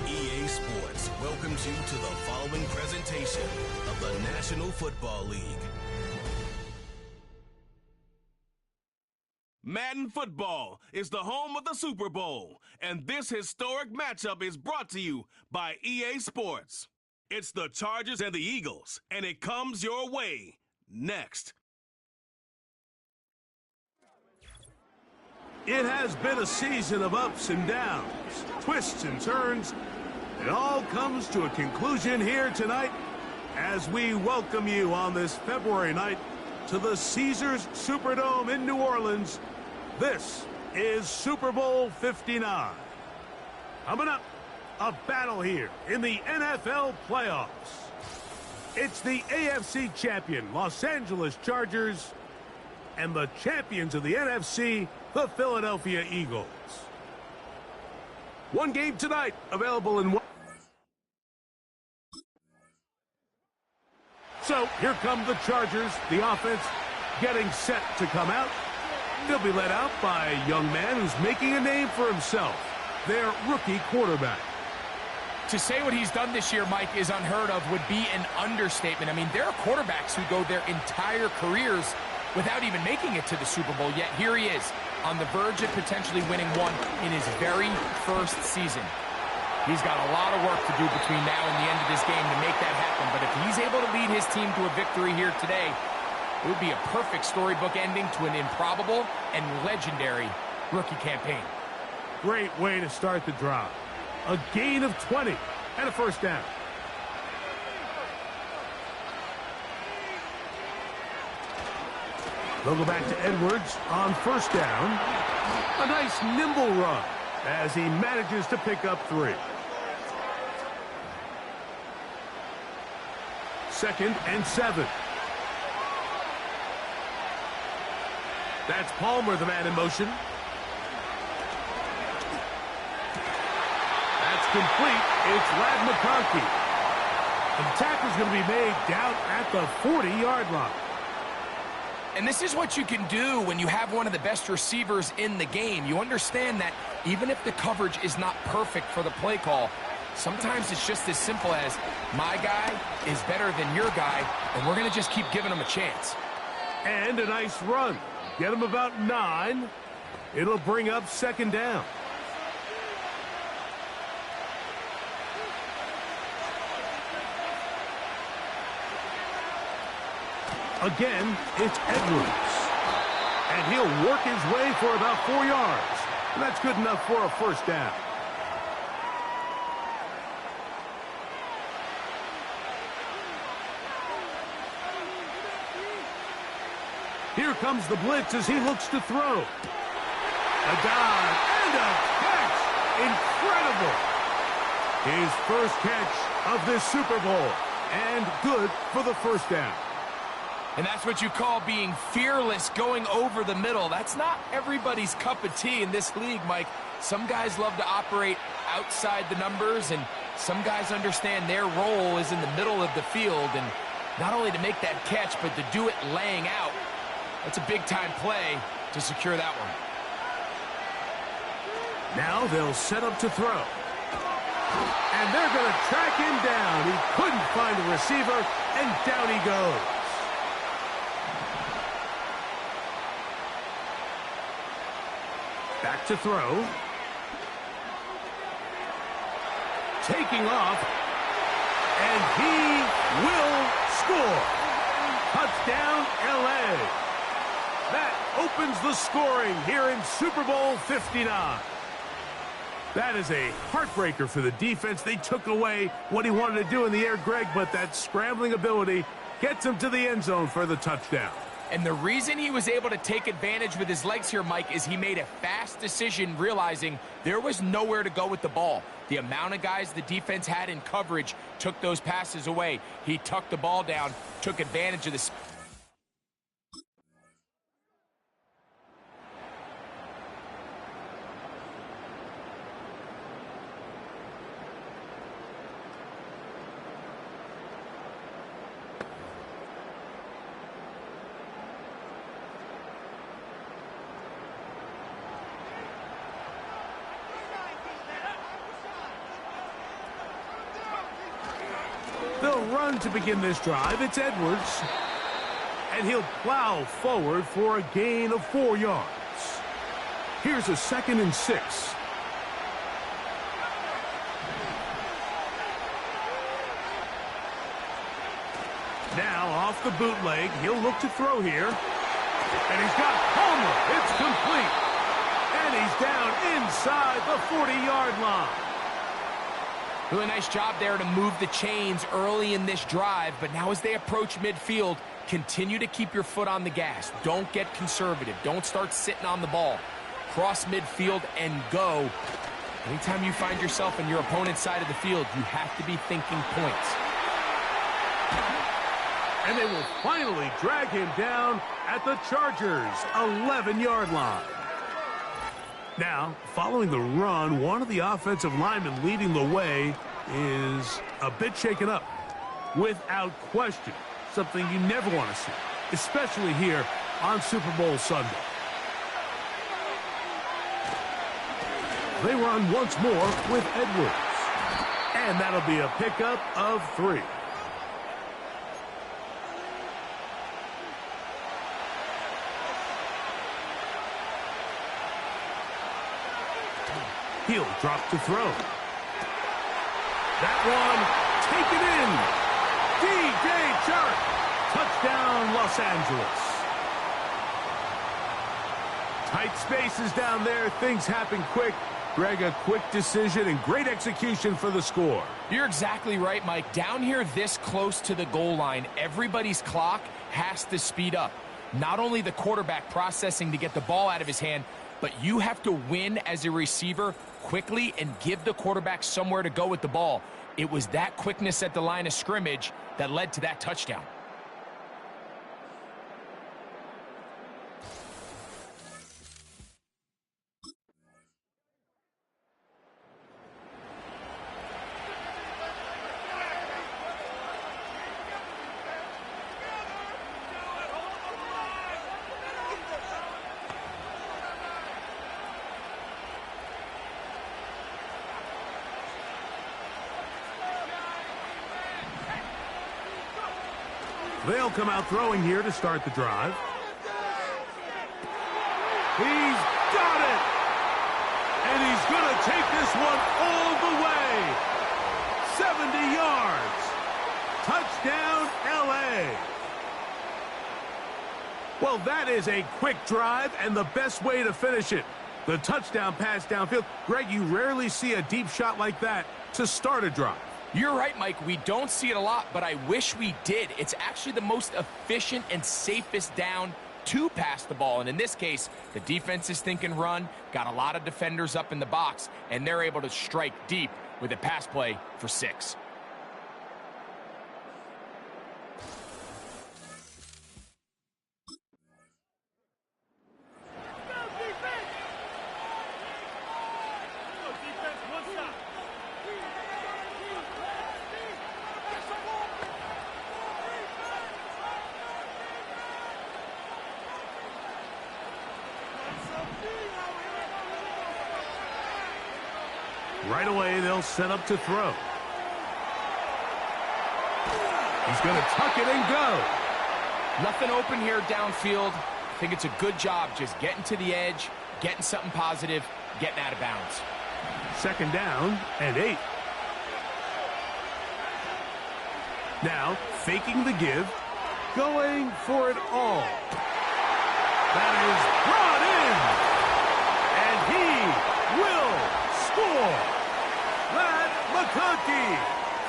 EA Sports welcomes you to the following presentation of the National Football League. Madden Football is the home of the Super Bowl, and this historic matchup is brought to you by EA Sports. It's the Chargers and the Eagles, and it comes your way next. It has been a season of ups and downs, twists and turns. It all comes to a conclusion here tonight as we welcome you on this February night to the Caesars Superdome in New Orleans. This is Super Bowl 59. Coming up, a battle here in the NFL playoffs. It's the AFC champion Los Angeles Chargers and the champions of the NFC, the Philadelphia Eagles. One game tonight, available in one. So here come the Chargers, the offense getting set to come out. They'll be led out by a young man who's making a name for himself, their rookie quarterback. To say what he's done this year, Mike, is unheard of would be an understatement. I mean, there are quarterbacks who go their entire careers without even making it to the Super Bowl, yet here he is on the verge of potentially winning one in his very first season. He's got a lot of work to do between now and the end of this game to make that happen, but if he's able to lead his team to a victory here today, it would be a perfect storybook ending to an improbable and legendary rookie campaign. Great way to start the drive. A gain of 20 and a first down. They'll go back to Edwards on first down. A nice nimble run as he manages to pick up 3. Second and 7. That's Palmer, the man in motion. That's complete. It's Ladd McConkey. And the tackle's going to be made down at the 40-yard line. And this is what you can do when you have one of the best receivers in the game. You understand that even if the coverage is not perfect for the play call, sometimes it's just as simple as my guy is better than your guy, and we're going to just keep giving him a chance. And a nice run. Get him about 9. It'll bring up second down. Again, it's Edwards. And he'll work his way for about 4 yards. And that's good enough for a first down. Here comes the blitz as he looks to throw. A dive and a catch. Incredible. His first catch of this Super Bowl. And good for the first down. And that's what you call being fearless, going over the middle. That's not everybody's cup of tea in this league, Mike. Some guys love to operate outside the numbers, and some guys understand their role is in the middle of the field. And not only to make that catch, but to do it laying out. That's a big-time play to secure that one. Now they'll set up to throw. And they're going to track him down. He couldn't find a receiver, and down he goes. Back to throw. Taking off. And he will score. Touchdown, L.A. That opens the scoring here in Super Bowl 59. That is a heartbreaker for the defense. They took away what he wanted to do in the air, Greg, but that scrambling ability gets him to the end zone for the touchdown. And the reason he was able to take advantage with his legs here, Mike, is he made a fast decision realizing there was nowhere to go with the ball. The amount of guys the defense had in coverage took those passes away. He tucked the ball down, took advantage of this. They'll run to begin this drive. It's Edwards. And he'll plow forward for a gain of 4 yards. Here's a 2nd and 6. Now off the bootleg, he'll look to throw here. And he's got Homer. It's complete. And he's down inside the 40-yard line. Really nice job there to move the chains early in this drive, but now as they approach midfield, continue to keep your foot on the gas. Don't get conservative. Don't start sitting on the ball. Cross midfield and go. Anytime you find yourself on your opponent's side of the field, you have to be thinking points. And they will finally drag him down at the Chargers' 11-yard line. Now, following the run, one of the offensive linemen leading the way is a bit shaken up. Without question, something you never want to see, especially here on Super Bowl Sunday. They run once more with Edwards. And that'll be a pickup of 3. He'll drop to throw. That one taken in. DJ Chark. Touchdown, Los Angeles. Tight spaces down there. Things happen quick. Greg, a quick decision and great execution for the score. You're exactly right, Mike. Down here this close to the goal line, everybody's clock has to speed up. Not only the quarterback processing to get the ball out of his hand, but you have to win as a receiver quickly and give the quarterback somewhere to go with the ball. It was that quickness at the line of scrimmage that led to that touchdown. They'll come out throwing here to start the drive. He's got take this one all the way. 70 yards. Touchdown, L.A. Well, that is a quick drive and the best way to finish it. The touchdown pass downfield. Greg, you rarely see a deep shot like that to start a drive. You're right, Mike. We don't see it a lot, but I wish we did. It's actually the most efficient and safest down to pass the ball. And in this case, the defense is thinking run, got a lot of defenders up in the box, and they're able to strike deep with a pass play for 6. Right away, they'll set up to throw. He's going to tuck it and go. Nothing open here downfield. I think it's a good job just getting to the edge, getting something positive, getting out of bounds. 2nd down and 8. Now, faking the give, going for it all. That is brought in. And he will score. Matt McConkey,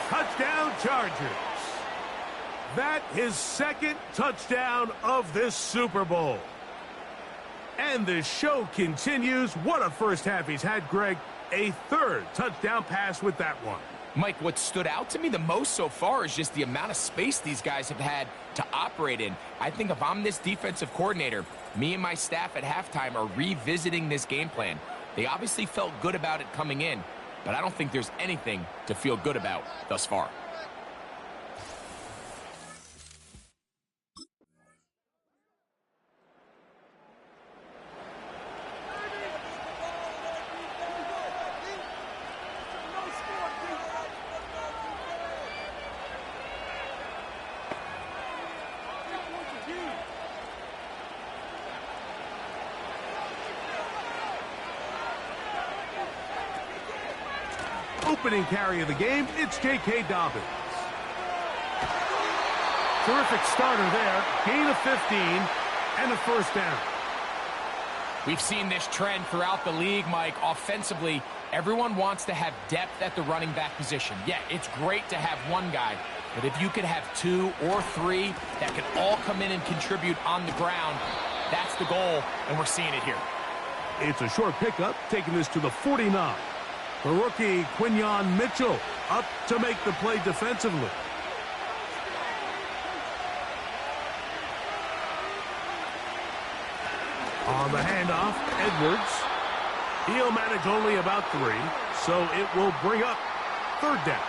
touchdown Chargers. That his 2nd touchdown of this Super Bowl. And the show continues. What a first half he's had, Greg. A 3rd touchdown pass with that one. Mike, what stood out to me the most so far is just the amount of space these guys have had to operate in. I think if I'm this defensive coordinator, me and my staff at halftime are revisiting this game plan. They obviously felt good about it coming in, but I don't think there's anything to feel good about thus far. Opening carry of the game, it's J.K. Dobbins. Terrific starter there. Gain of 15 and a 1st down. We've seen this trend throughout the league, Mike. Offensively, everyone wants to have depth at the running back position. Yeah, it's great to have one guy, but if you could have 2 or 3 that can all come in and contribute on the ground, that's the goal, and we're seeing it here. It's a short pickup, taking this to the 49. The rookie, Quinyon Mitchell, up to make the play defensively. On the handoff, Edwards. He'll manage only about 3, so it will bring up 3rd down.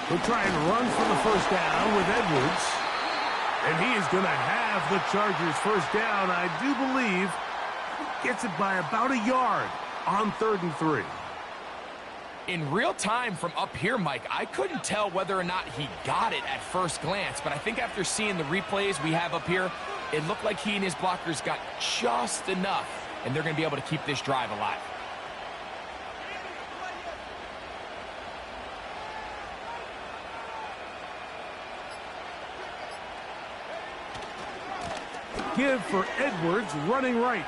He'll try and run for the 1st down with Edwards. And he is going to have the Chargers 1st down, I do believe. Gets it by about a yard on 3rd and 3. In real time from up here, Mike, I couldn't tell whether or not he got it at first glance, but I think after seeing the replays we have up here, it looked like he and his blockers got just enough, and they're going to be able to keep this drive alive. Give for Edwards, running right.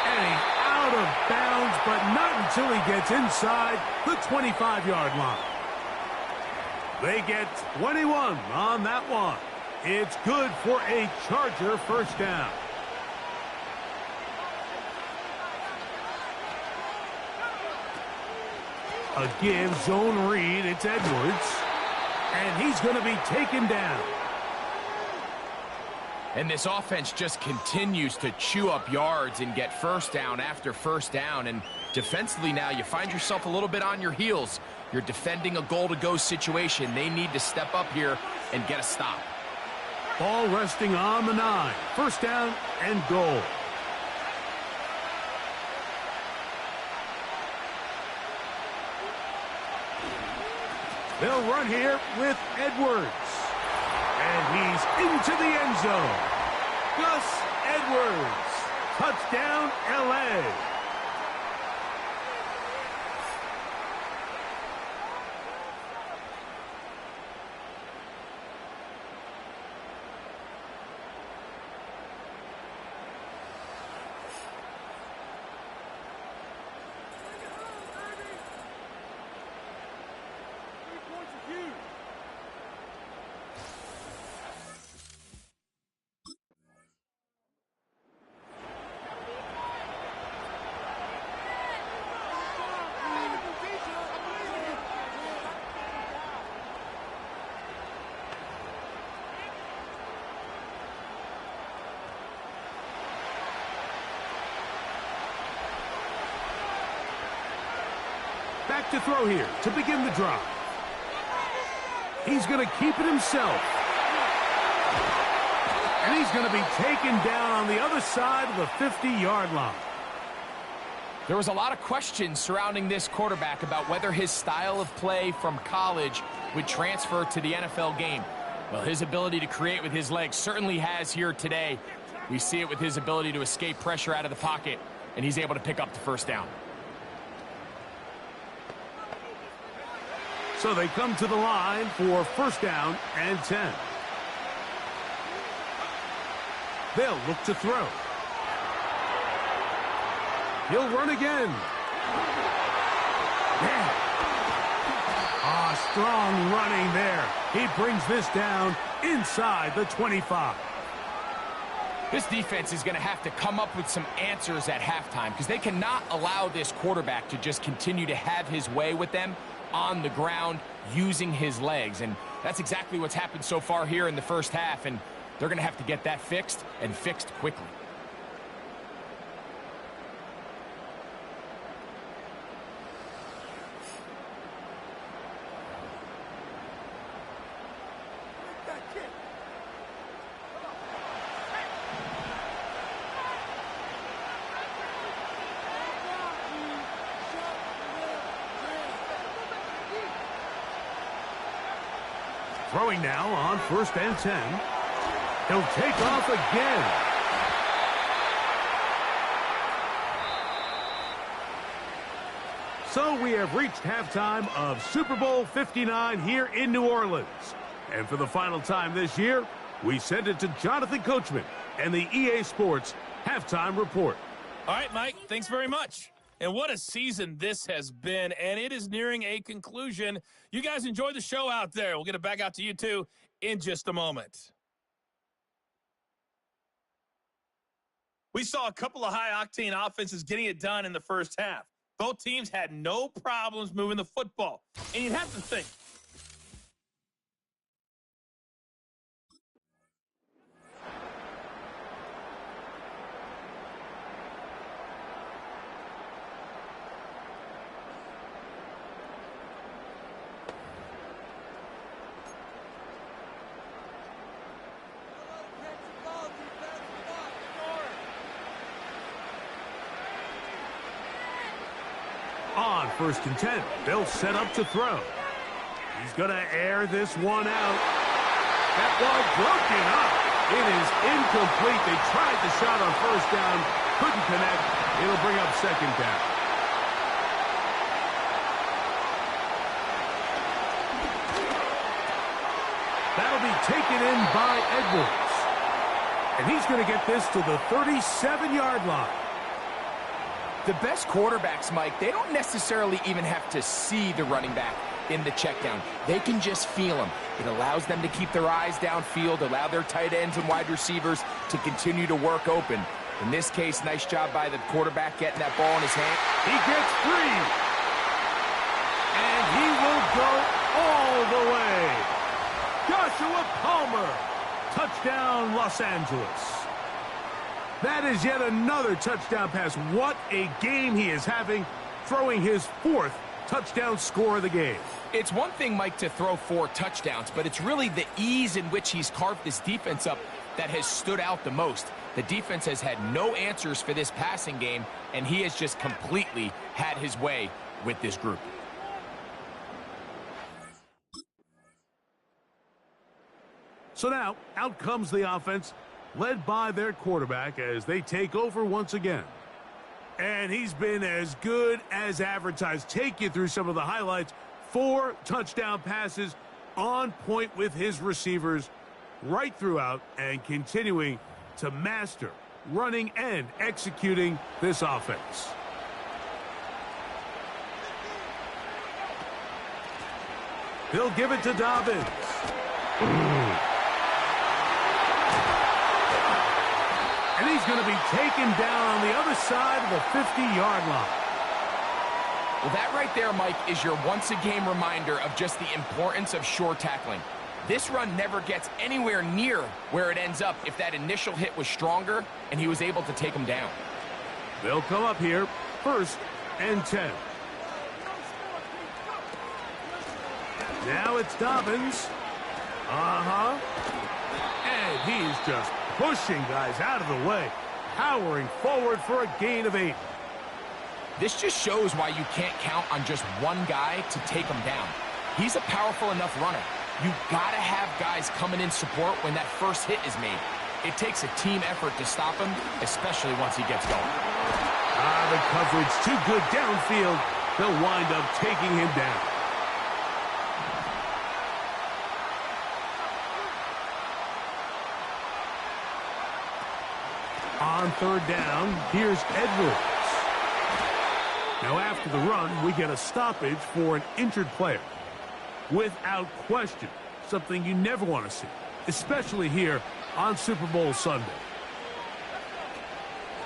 And he's out of bounds, but not until he gets inside the 25-yard line. They get 21 on that one. It's good for a Charger 1st down. A give, zone read, it's Edwards. And he's going to be taken down. And this offense just continues to chew up yards and get 1st down after 1st down. And defensively now, you find yourself a little bit on your heels. You're defending a goal-to-go situation. They need to step up here and get a stop. Ball resting on the 9. 1st down and goal. They'll run here with Edwards. And he's into the end zone. Gus Edwards. Touchdown, L.A. Back to throw here to begin the drive. He's going to keep it himself. And he's going to be taken down on the other side of the 50-yard line. There was a lot of questions surrounding this quarterback about whether his style of play from college would transfer to the NFL game. Well, his ability to create with his legs certainly has here today. We see it with his ability to escape pressure out of the pocket, and he's able to pick up the first down. So they come to the line for first down and 10. They'll look to throw. He'll run again. Yeah. Strong running there. He brings this down inside the 25. This defense is going to have to come up with some answers at halftime because they cannot allow this quarterback to just continue to have his way with them on the ground using his legs. And that's exactly what's happened so far here in the first half, and they're going to have to get that fixed and fixed quickly. Throwing now on first and 10. He'll take off again. So we have reached halftime of Super Bowl 59 here in New Orleans. And for the final time this year, we send it to Jonathan Coachman and the EA Sports Halftime Report. All right, Mike, thanks very much. And what a season this has been, and it is nearing a conclusion. You guys enjoy the show out there. We'll get it back out to you, too, in just a moment. We saw a couple of high-octane offenses getting it done in the first half. Both teams had no problems moving the football. And you'd have to think, on first and 10, they'll set up to throw. He's going to air this one out. That ball broken up. It is incomplete. They tried the shot on first down, couldn't connect. It'll bring up second down. That'll be taken in by Edwards. And he's going to get this to the 37-yard line. The best quarterbacks, Mike, they don't necessarily even have to see the running back in the check down. They can just feel him. It allows them to keep their eyes downfield, allow their tight ends and wide receivers to continue to work open. In this case, nice job by the quarterback getting that ball in his hand. He gets free. And he will go all the way. Joshua Palmer. Touchdown, Los Angeles. That is yet another touchdown pass. What a game he is having, throwing his fourth touchdown score of the game. It's one thing, Mike, to throw 4 touchdowns, but it's really the ease in which he's carved this defense up that has stood out the most. The defense has had no answers for this passing game, and he has just completely had his way with this group. So now, out comes the offense, led by their quarterback as they take over once again. And he's been as good as advertised. Take you through some of the highlights. 4 touchdown passes, on point with his receivers right throughout, and continuing to master running and executing this offense. He'll give it to Dobbins. And he's going to be taken down on the other side of the 50-yard line. Well, that right there, Mike, is your once-a-game reminder of just the importance of sure tackling. This run never gets anywhere near where it ends up if that initial hit was stronger and he was able to take him down. They'll come up here, 1st and 10. Now it's Dobbins. And he's just pushing guys out of the way, powering forward for a gain of 8. This just shows why you can't count on just one guy to take him down. He's a powerful enough runner. You gotta have guys coming in support when that first hit is made. It takes a team effort to stop him, especially once he gets going. The coverage too good downfield. They'll wind up taking him down. On 3rd down, here's Edwards. Now after the run, we get a stoppage for an injured player. Without question, something you never want to see, especially here on Super Bowl Sunday.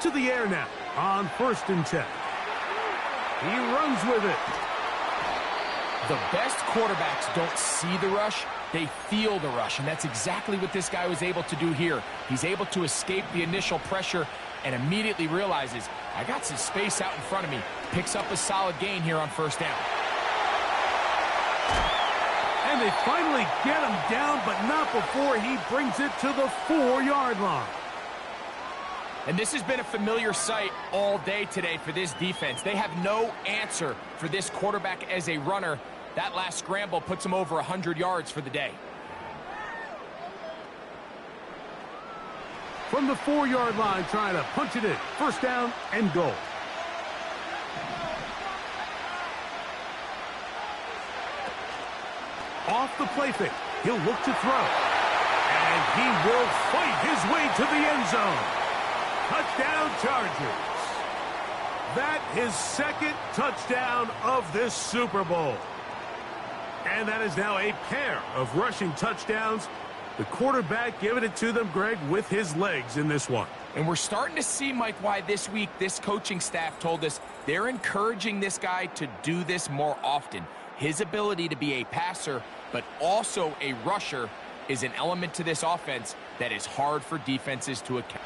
To the air now on 1st and 10. He runs with it. The best quarterbacks don't see the rush, they feel the rush, and that's exactly what this guy was able to do here. He's able to escape the initial pressure and immediately realizes, I got some space out in front of me. Picks up a solid gain here on 1st down. And they finally get him down, but not before he brings it to the 4-yard line. And this has been a familiar sight all day today for this defense. They have no answer for this quarterback as a runner. That last scramble puts him over 100 yards for the day. From the 4-yard line, trying to punch it in. 1st down and goal. Off the play fake. He'll look to throw. And he will fight his way to the end zone. Touchdown, Chargers. That his 2nd touchdown of this Super Bowl. And that is now a pair of rushing touchdowns. The quarterback giving it to them, Greg, with his legs in this one. And we're starting to see, Mike, why this week this coaching staff told us they're encouraging this guy to do this more often. His ability to be a passer, but also a rusher, is an element to this offense that is hard for defenses to account.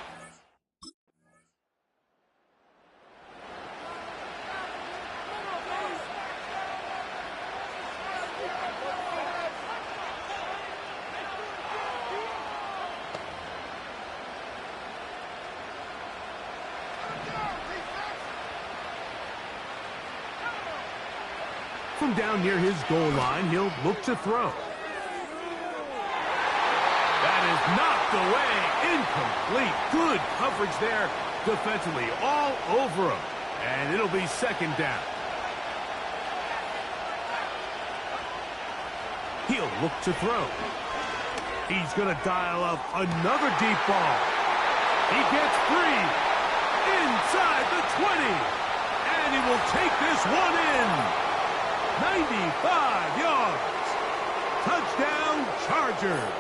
From down near his goal line, he'll look to throw. That is knocked away. Incomplete. Good coverage there defensively. All over him. And it'll be 2nd down. He'll look to throw. He's going to dial up another deep ball. He gets 3 inside the 20. And he will take this one in. 95 yards. Touchdown, Chargers.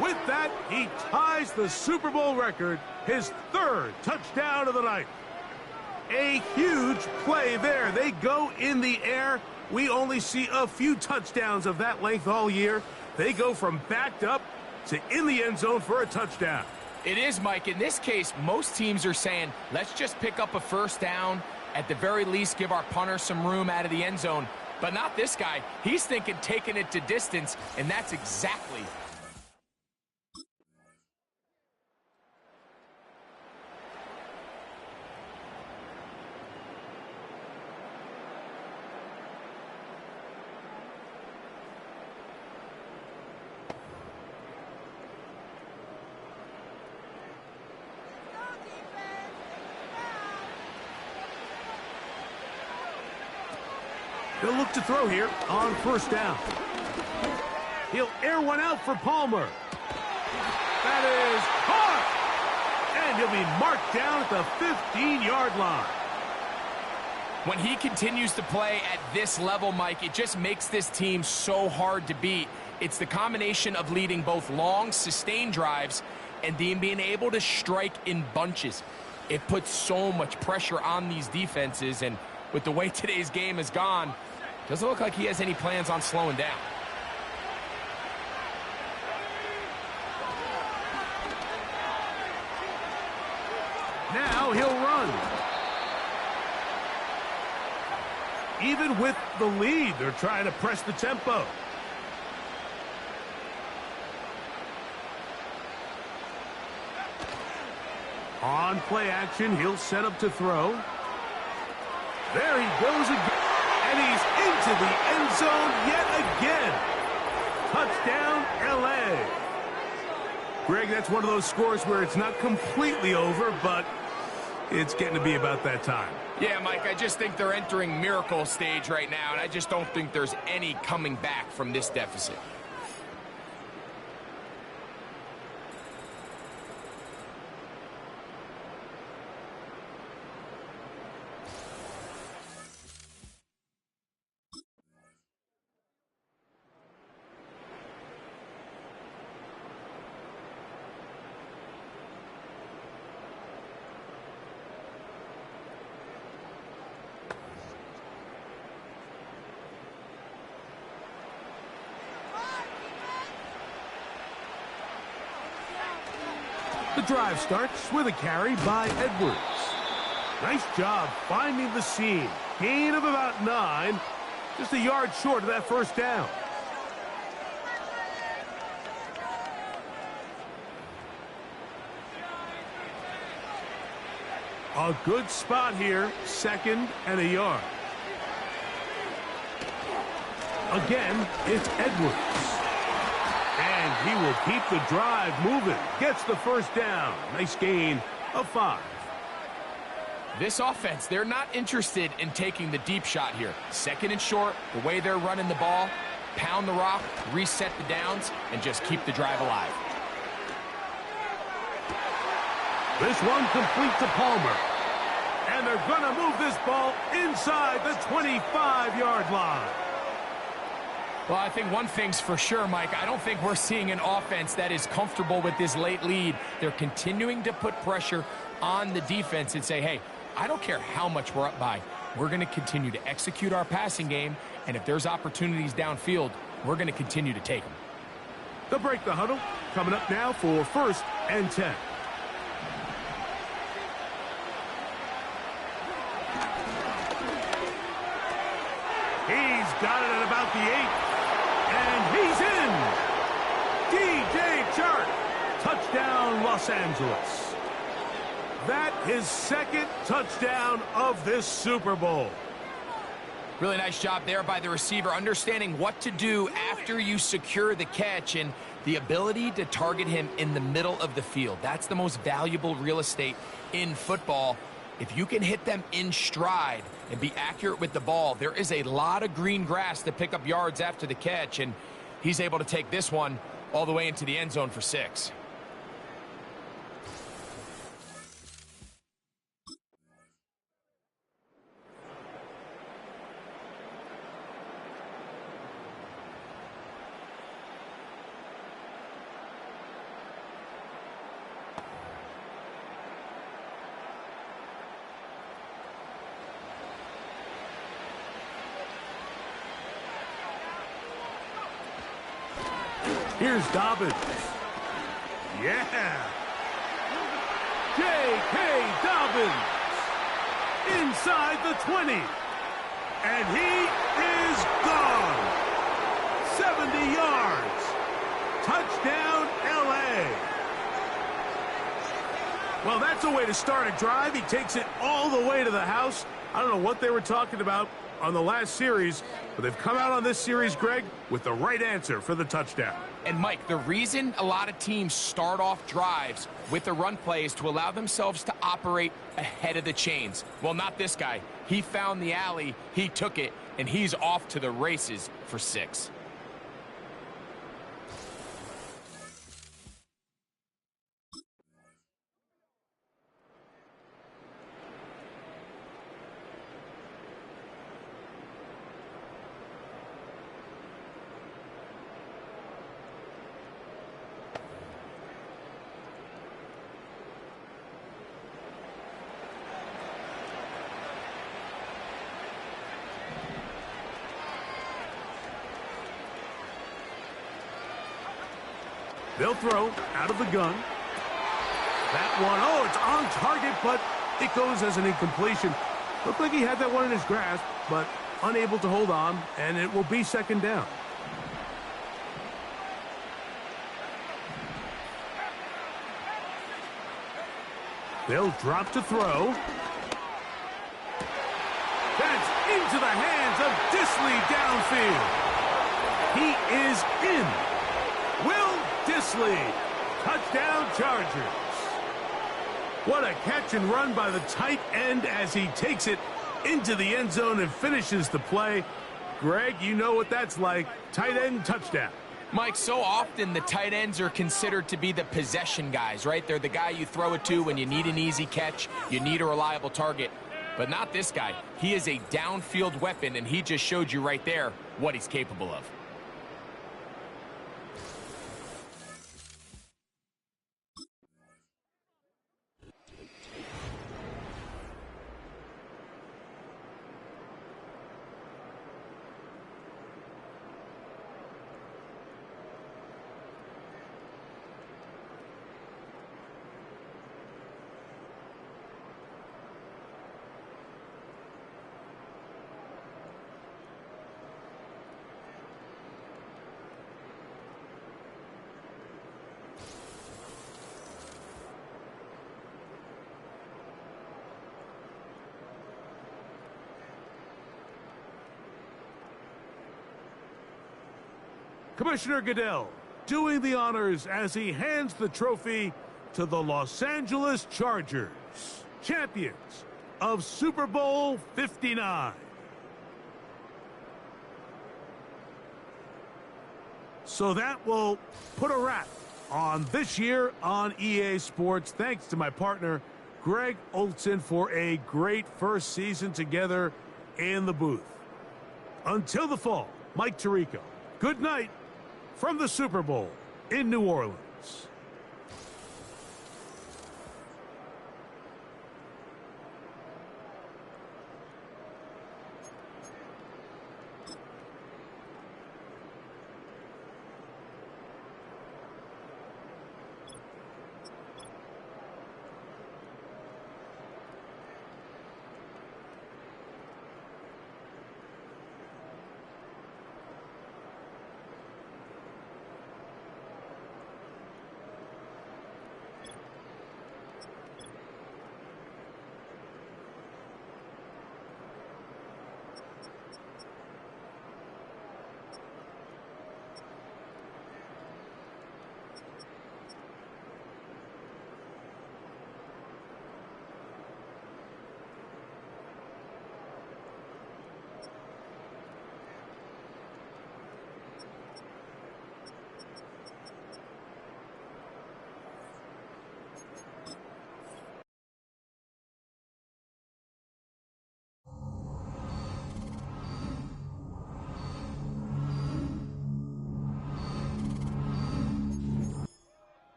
With that, he ties the Super Bowl record, his 3rd touchdown of the night. A huge play there. They go in the air. We only see a few touchdowns of that length all year. They go from backed up to in the end zone for a touchdown. It is, Mike. In this case, most teams are saying, let's just pick up a 1st down. At the very least, give our punter some room out of the end zone. But not this guy. He's thinking taking it to distance, and that's exactly He'll look to throw here on first down. He'll air one out for Palmer. That is caught! And he'll be marked down at the 15-yard line. When he continues to play at this level, Mike, it just makes this team so hard to beat. It's the combination of leading both long, sustained drives and then being able to strike in bunches. It puts so much pressure on these defenses, and with the way today's game has gone, doesn't look like he has any plans on slowing down. Now he'll run. Even with the lead, they're trying to press the tempo. On play action, he'll set up to throw. There he goes again. And he's into the end zone yet again. Touchdown, L.A. Greg, that's one of those scores where it's not completely over, but it's getting to be about that time. Yeah, Mike, I just think they're entering miracle stage right now, and I just don't think there's any coming back from this deficit. The drive starts with a carry by Edwards. Nice job finding the seam. Gain of about 9. Just a yard short of that first down. A good spot here. 2nd and a yard. Again, it's Edwards. And he will keep the drive moving. Gets the first down. Nice gain of 5. This offense, they're not interested in taking the deep shot here. 2nd and short, the way they're running the ball, pound the rock, reset the downs, and just keep the drive alive. This one complete to Palmer. And they're going to move this ball inside the 25-yard line. Well, I think one thing's for sure, Mike. I don't think we're seeing an offense that is comfortable with this late lead. They're continuing to put pressure on the defense and say, hey, I don't care how much we're up by. We're going to continue to execute our passing game, and if there's opportunities downfield, we're going to continue to take them. They'll break the huddle. Coming up now for 1st and 10. He's got it at about the 8. And he's in. DJ Chark. Touchdown, Los Angeles. That his 2nd touchdown of this Super Bowl. Really nice job there by the receiver, understanding what to do after you secure the catch and the ability to target him in the middle of the field. That's the most valuable real estate in football. If you can hit them in stride and be accurate with the ball, there is a lot of green grass to pick up yards after the catch, and he's able to take this one all the way into the end zone for 6. Here's Dobbins. Yeah. J.K. Dobbins. Inside the 20. And he is gone. 70 yards. Touchdown, L.A. Well, that's a way to start a drive. He takes it all the way to the house. I don't know what they were talking about on the last series, but they've come out on this series, Greg, with the right answer for the touchdown. And, Mike, the reason a lot of teams start off drives with the run play is to allow themselves to operate ahead of the chains. Well, not this guy. He found the alley, he took it, and he's off to the races for 6. They'll throw out of the gun. That one, oh, it's on target, but it goes as an incompletion. Looked like he had that one in his grasp, but unable to hold on, and it will be 2nd down. They'll drop to throw. That's into the hands of Disley downfield. He is in. Will Disley, touchdown Chargers. What a catch and run by the tight end as he takes it into the end zone and finishes the play. Greg, you know what that's like. Tight end touchdown. Mike, so often the tight ends are considered to be the possession guys, right? They're the guy you throw it to when you need an easy catch, you need a reliable target. But not this guy. He is a downfield weapon, and he just showed you right there what he's capable of. Commissioner Goodell doing the honors as he hands the trophy to the Los Angeles Chargers, champions of Super Bowl 59. So that will put a wrap on this year on EA Sports. Thanks to my partner, Greg Olson, for a great first season together in the booth. Until the fall, Mike Tirico, good night from the Super Bowl in New Orleans.